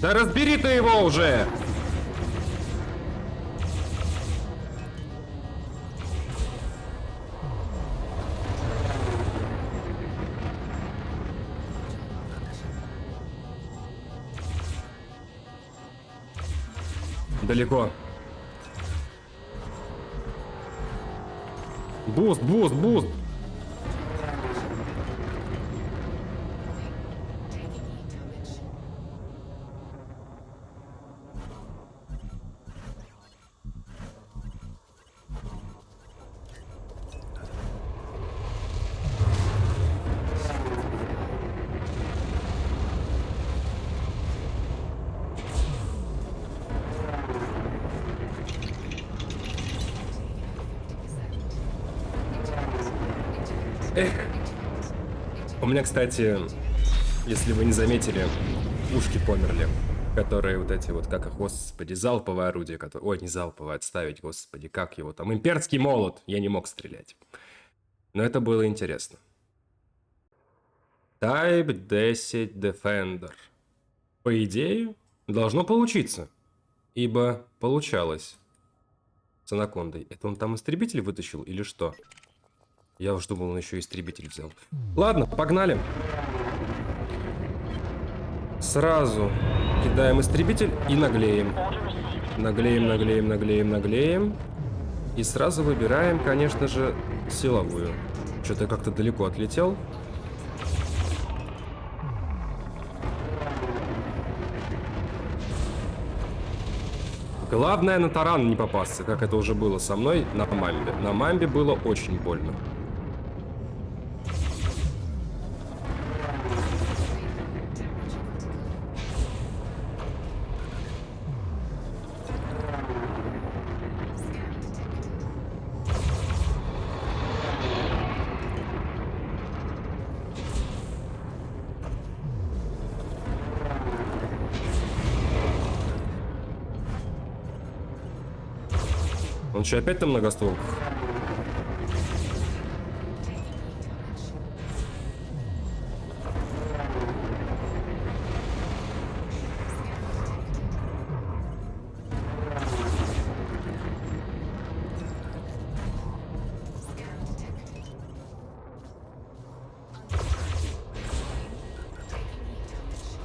Да разбери ты его уже! Далеко. Буст. Эх. У меня, кстати, если вы не заметили, ушки померли. Которые вот эти вот, как их, господи, залповое орудие, которое... Ой, не залповое, отставить, господи, как его там? Имперский молот. Я не мог стрелять. Но это было интересно. Type 10 Defender. По идее, должно получиться. Ибо получалось. С анакондой. Это он там истребитель вытащил или что? Я уж думал, он еще истребитель взял. Ладно, погнали. Сразу кидаем истребитель и наглеем. Наглеем. И сразу выбираем, конечно же, силовую. Что-то я как-то далеко отлетел. Главное на таран не попасться, как это уже было со мной на мамбе. На мамбе было очень больно. Он что, опять на многостволках?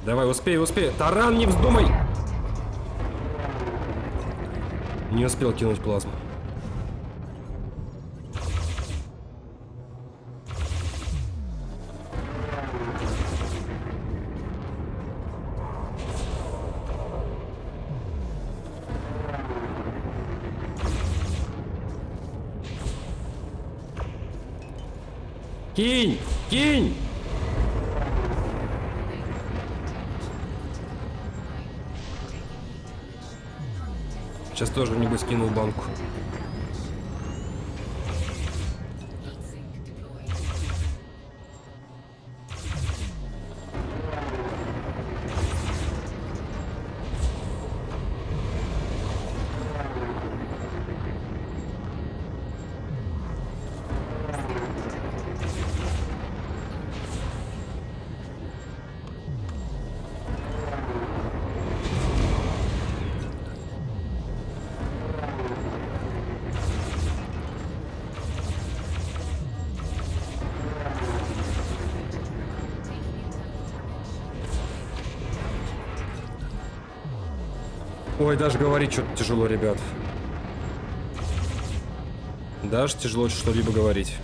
Давай, успей. Таран, не вздумай! Не успел кинуть плазму. Кинь! Кинь! Сейчас тоже, небось, кинул банку. Ой, даже говорить что-то тяжело, ребят. Даже тяжело что-либо говорить.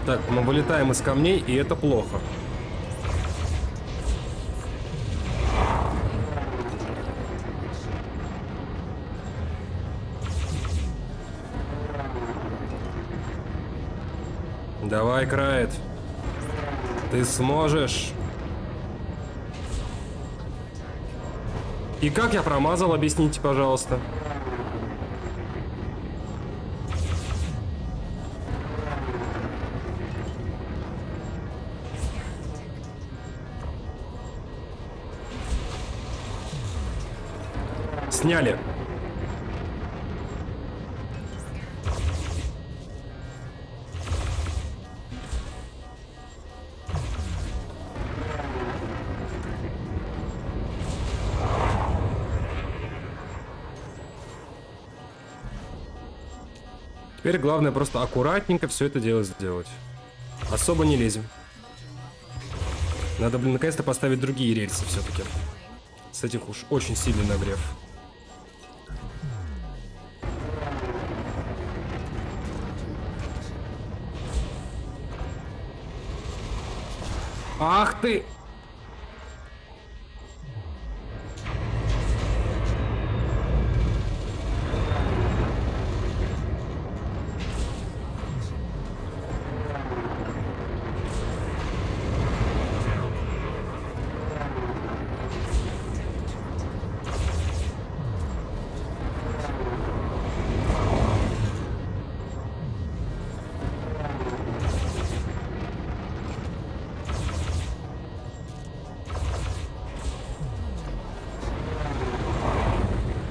Так, мы вылетаем из камней, и это плохо. Давай, Крайт. Ты сможешь. И как я промазал, объясните, пожалуйста. Сняли. Теперь главное просто аккуратненько все это дело сделать. Особо не лезем. Надо, блин, наконец-то поставить другие рельсы все-таки. С этих уж очень сильный нагрев. Ах ты!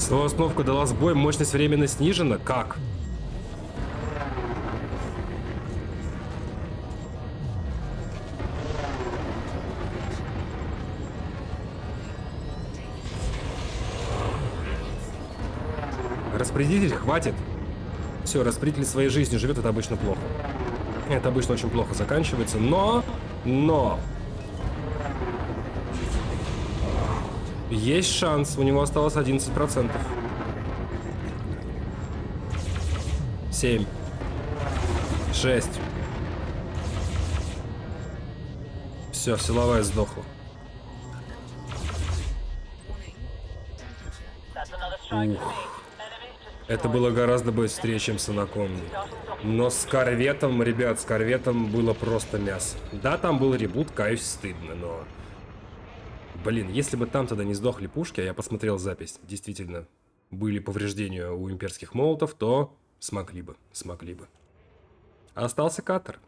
Снова установка дала сбой, мощность временно снижена? Как? Распределитель хватит. Все, распределитель своей жизнью живет, это обычно плохо. Это обычно очень плохо заканчивается, но... Есть шанс, у него осталось 11%. 7. 6. Все, силовая сдохла. That's another strike Ух. for me. Enemies just Это было гораздо быстрее, чем с анакондой. Но с корветом, ребят, с корветом было просто мясо. Да, там был ребут, каюсь, стыдно, но... Блин, если бы там тогда не сдохли пушки, а я посмотрел запись, действительно, были повреждения у имперских молотов, то смогли бы. Остался катер.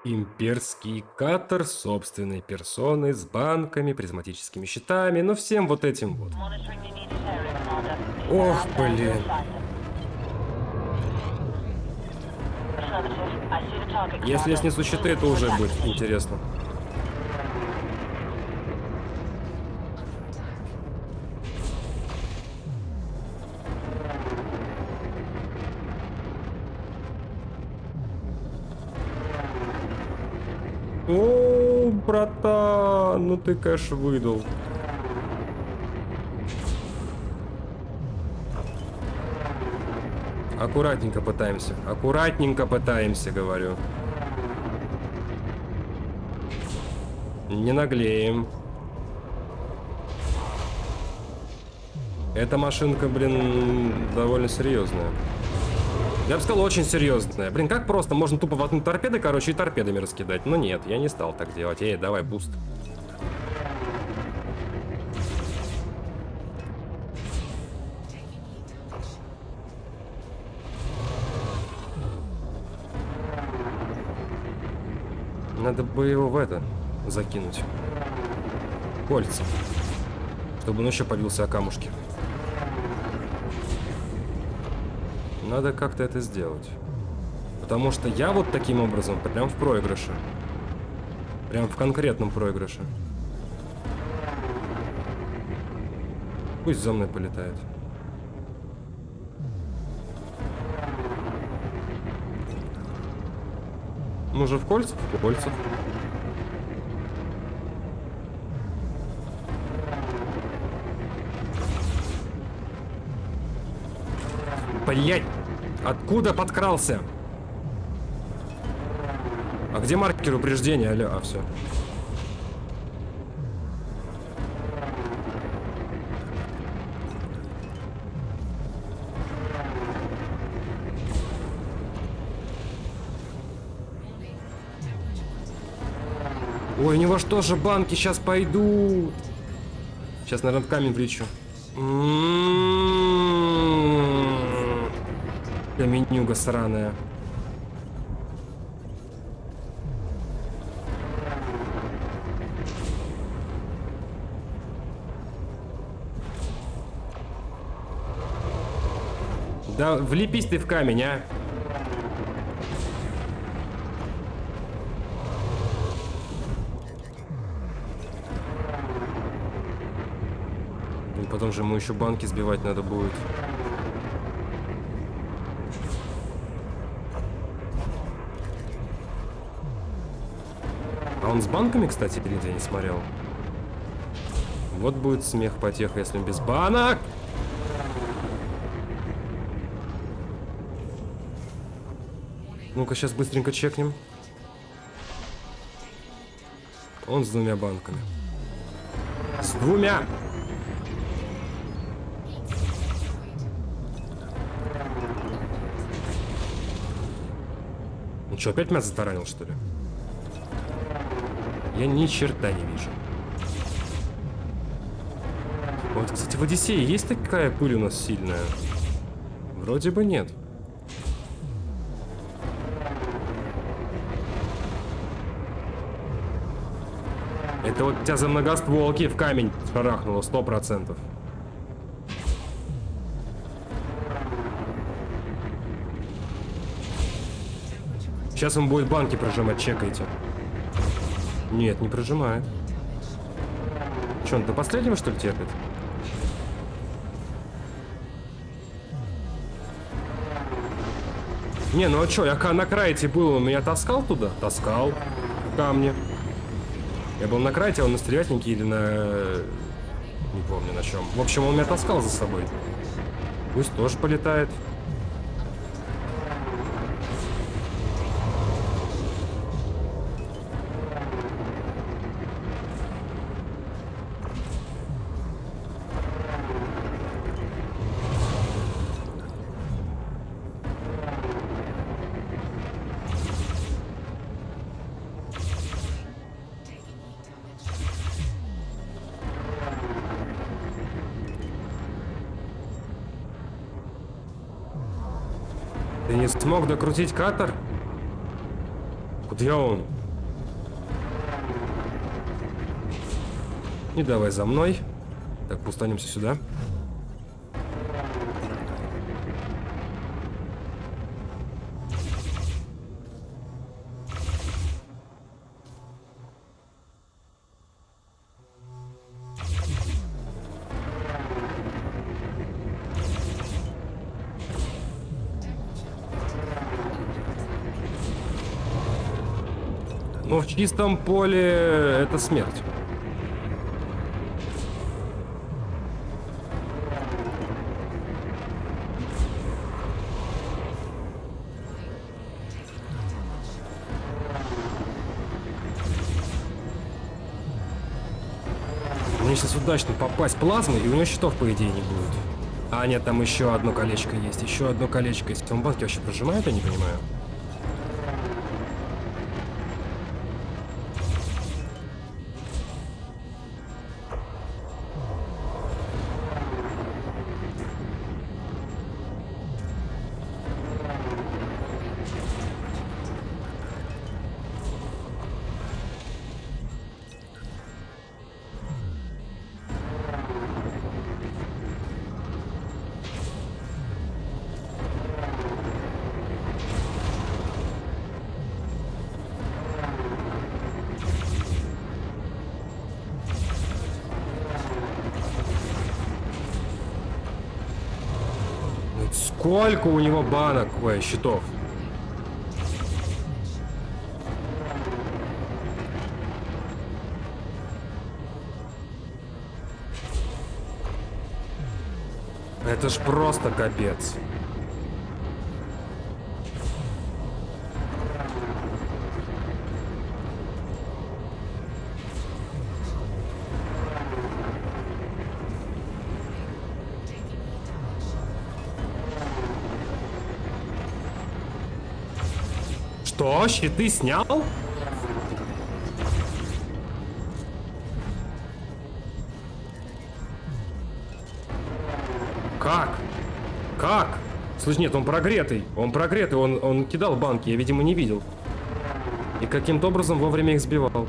Имперский катер собственной персоной, с банками, призматическими щитами, ну всем вот этим вот. monitoring the immediate area, Commander. Keep Ох, an eye out блин. to find them. Affirmative. I see the target, Если я Commander. снесу щиты, это уже будет интересно. О, братан, ну ты, конечно, выдал. Аккуратненько пытаемся, говорю. Не наглеем. Эта машинка, блин, довольно серьезная. Я бы сказал, очень серьезная. Блин, как просто? Можно тупо воткнуть торпеды, короче, и торпедами раскидать. Но нет, я не стал так делать. Эй, давай, буст. Надо бы его в это закинуть. Кольца. Чтобы он еще побился о камушки. Надо как-то это сделать. Потому что я вот таким образом прям в проигрыше. Прям в конкретном проигрыше. Пусть за мной полетает. Мы же в кольцах? В кольцах. Блять! Откуда подкрался? А где маркер упреждения? Алло, а все. Ой, у него что же банки сейчас пойдут? Сейчас, наверное, в камень влечу. Каменюга сраная. Да влепись ты в камень, а! И потом же ему еще банки сбивать надо будет. А он с банками, кстати, или где, я не смотрел. Вот будет смех, потеха, если он без банок. Ну-ка, сейчас быстренько чекнем. Он с двумя банками. С двумя! Ну что, опять меня затаранил, что ли? Я ни черта не вижу. Вот, кстати, в Одиссее есть такая пыль у нас сильная? Вроде бы нет. Это вот тебя за многостволки в камень шарахнуло 100%. Сейчас он будет банки прожимать, чекайте. Нет, не прожимает. Че, он до последнего, что ли, терпит? Не, ну а чё, я на крайте был, он меня таскал туда? Таскал камни. Я был на крайте, он на стрелятнике или на... Не помню на чем. В общем, он меня таскал за собой. Пусть тоже полетает. Ты не смог докрутить катер? Где он? И давай за мной. Так, устанемся сюда. Но в чистом поле это смерть. сейчас удачно попасть плазмой, и у него щитов, по идее, не будет. А, нет, там еще одно колечко есть. Еще одно колечко есть. Он банки вообще прожимает, я не понимаю. Сколько у него банок, ой, щитов? Это ж просто капец. Что? Щиты снял? Как? Как? Слушай, нет, он прогретый. Он прогретый, он кидал банки, я, видимо, не видел. И каким-то образом вовремя их сбивал.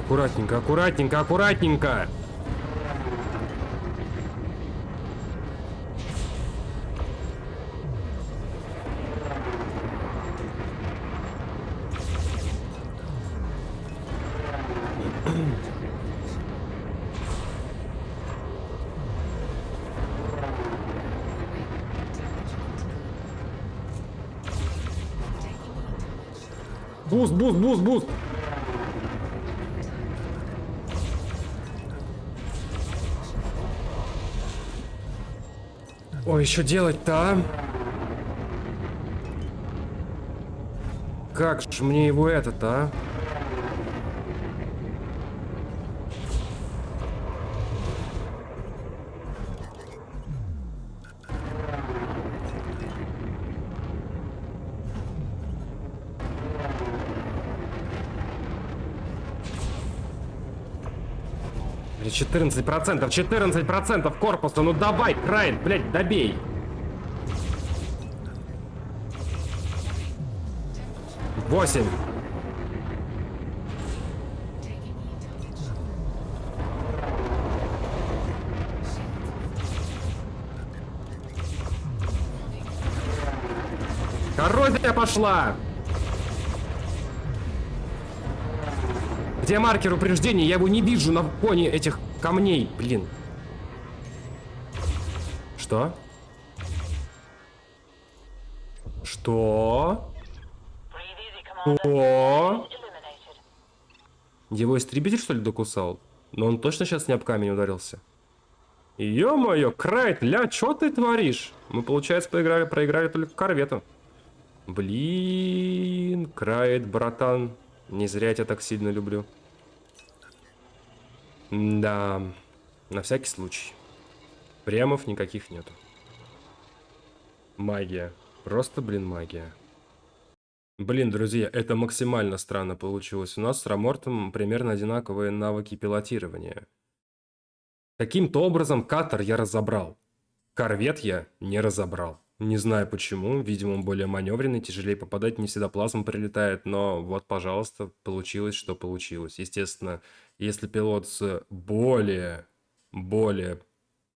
Аккуратненько, аккуратненько, аккуратненько. Буст, буст, буст, буст. Ой, еще делать-то, а? Как же мне его это-то, а? Блин, 14%, 14% корпуса, ну давай, Крайт, блядь, добей. Восемь. Коррозия пошла. Где маркер упреждения? Я его не вижу на фоне этих камней. Блин. Что? Что? Breathe easy, Commander. О! Eliminated. Его истребитель, что ли, докусал? Но он точно сейчас не об камень ударился. Ё-моё, Крайт, ля, чё ты творишь? Мы, получается, проиграли только корвету. Блин, Крайт, братан. Не зря я тебя так сильно люблю. Да, на всякий случай. Премов никаких нету. Магия. Просто, блин, магия. Блин, друзья, это максимально странно получилось. У нас с Рамортом примерно одинаковые навыки пилотирования. Каким-то образом катер я разобрал. Корвет я не разобрал. Не знаю почему. Видимо, он более маневренный, тяжелее попадать, не всегда плазма прилетает. Но вот, пожалуйста, получилось, что получилось. Естественно, если пилот с более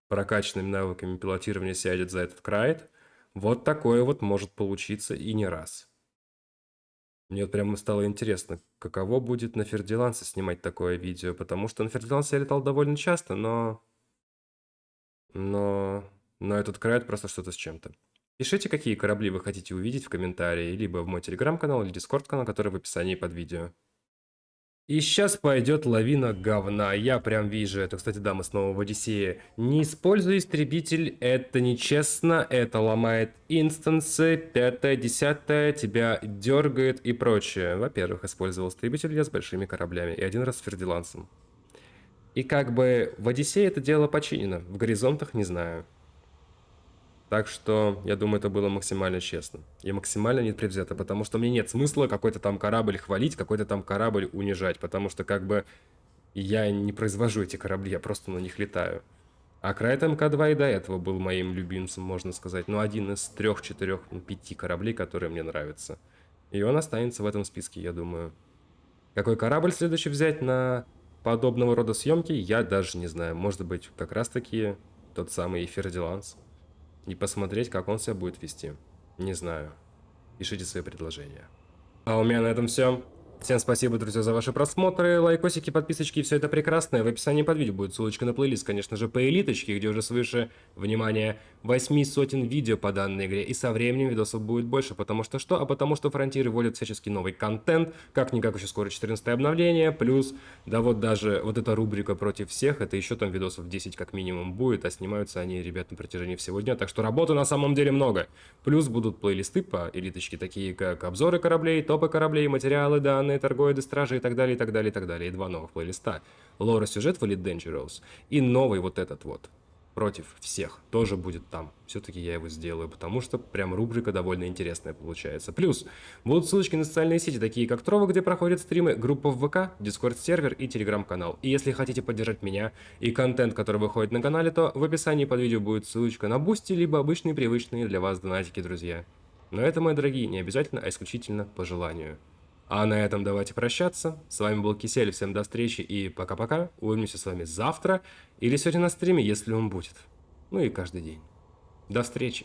прокачанными навыками пилотирования сядет за этот Крайт, вот такое вот может получиться и не раз. Мне вот прямо стало интересно, каково будет на Фердилансе снимать такое видео, потому что на Фердилансе я летал довольно часто, но Но этот край просто что-то с чем-то. Пишите, какие корабли вы хотите увидеть в комментарии, либо в мой телеграм-канал или дискорд-канал, который в описании под видео. И сейчас пойдет лавина говна. Я прям вижу это. Кстати, да, мы снова в Одиссее. Не используй истребитель, это нечестно, это ломает инстансы, 5-10, тебя дергает и прочее. Во-первых, использовал истребитель я с большими кораблями и один раз с Фердилансом. И как бы в Одиссее это дело починено, в горизонтах не знаю. Так что, я думаю, это было максимально честно. И максимально непредвзято, потому что мне нет смысла какой-то там корабль хвалить, какой-то там корабль унижать, потому что как бы я не произвожу эти корабли, я просто на них летаю. А Крайт МК-2 и до этого был моим любимцем, можно сказать. Ну, один из 3, 4, 5 кораблей, которые мне нравятся. И он останется в этом списке, я думаю. Какой корабль следующий взять на подобного рода съемки, я даже не знаю. Может быть, как раз-таки тот самый Фердиланс. И посмотреть, как он себя будет вести. Не знаю. Пишите свои предложения. А у меня на этом все. Всем спасибо, друзья, за ваши просмотры, лайкосики, подписочки и все это прекрасное. В описании под видео будет ссылочка на плейлист, конечно же, по элиточке, где уже свыше, внимание, 800 видео по данной игре. И со временем видосов будет больше, потому что что? А потому что Фронтиры вводят всяческий новый контент, как-никак еще скоро 14 обновление, плюс, да вот даже вот эта рубрика против всех, это еще там видосов 10 как минимум будет, а снимаются они, ребят, на протяжении всего дня, так что работы на самом деле много. Плюс будут плейлисты по элиточке, такие как обзоры кораблей, топы кораблей, материалы, данные, торгоиды, стражи и так далее, и так далее, и так далее. И 2 новых плейлиста. Лора сюжет в Elite Dangerous. И новый вот этот вот. Против всех. Тоже будет там. Все-таки я его сделаю, потому что прям рубрика довольно интересная получается. Плюс будут ссылочки на социальные сети, такие как Трова, где проходят стримы, группа в ВК, Дискорд-сервер и Телеграм-канал. И если хотите поддержать меня и контент, который выходит на канале, то в описании под видео будет ссылочка на Бусти, либо обычные привычные для вас донатики, друзья. Но это, мои дорогие, не обязательно, а исключительно по желанию. А на этом давайте прощаться. С вами был Кисель, всем до встречи и пока-пока. Увидимся с вами завтра или сегодня на стриме, если он будет. Ну и каждый день. До встречи.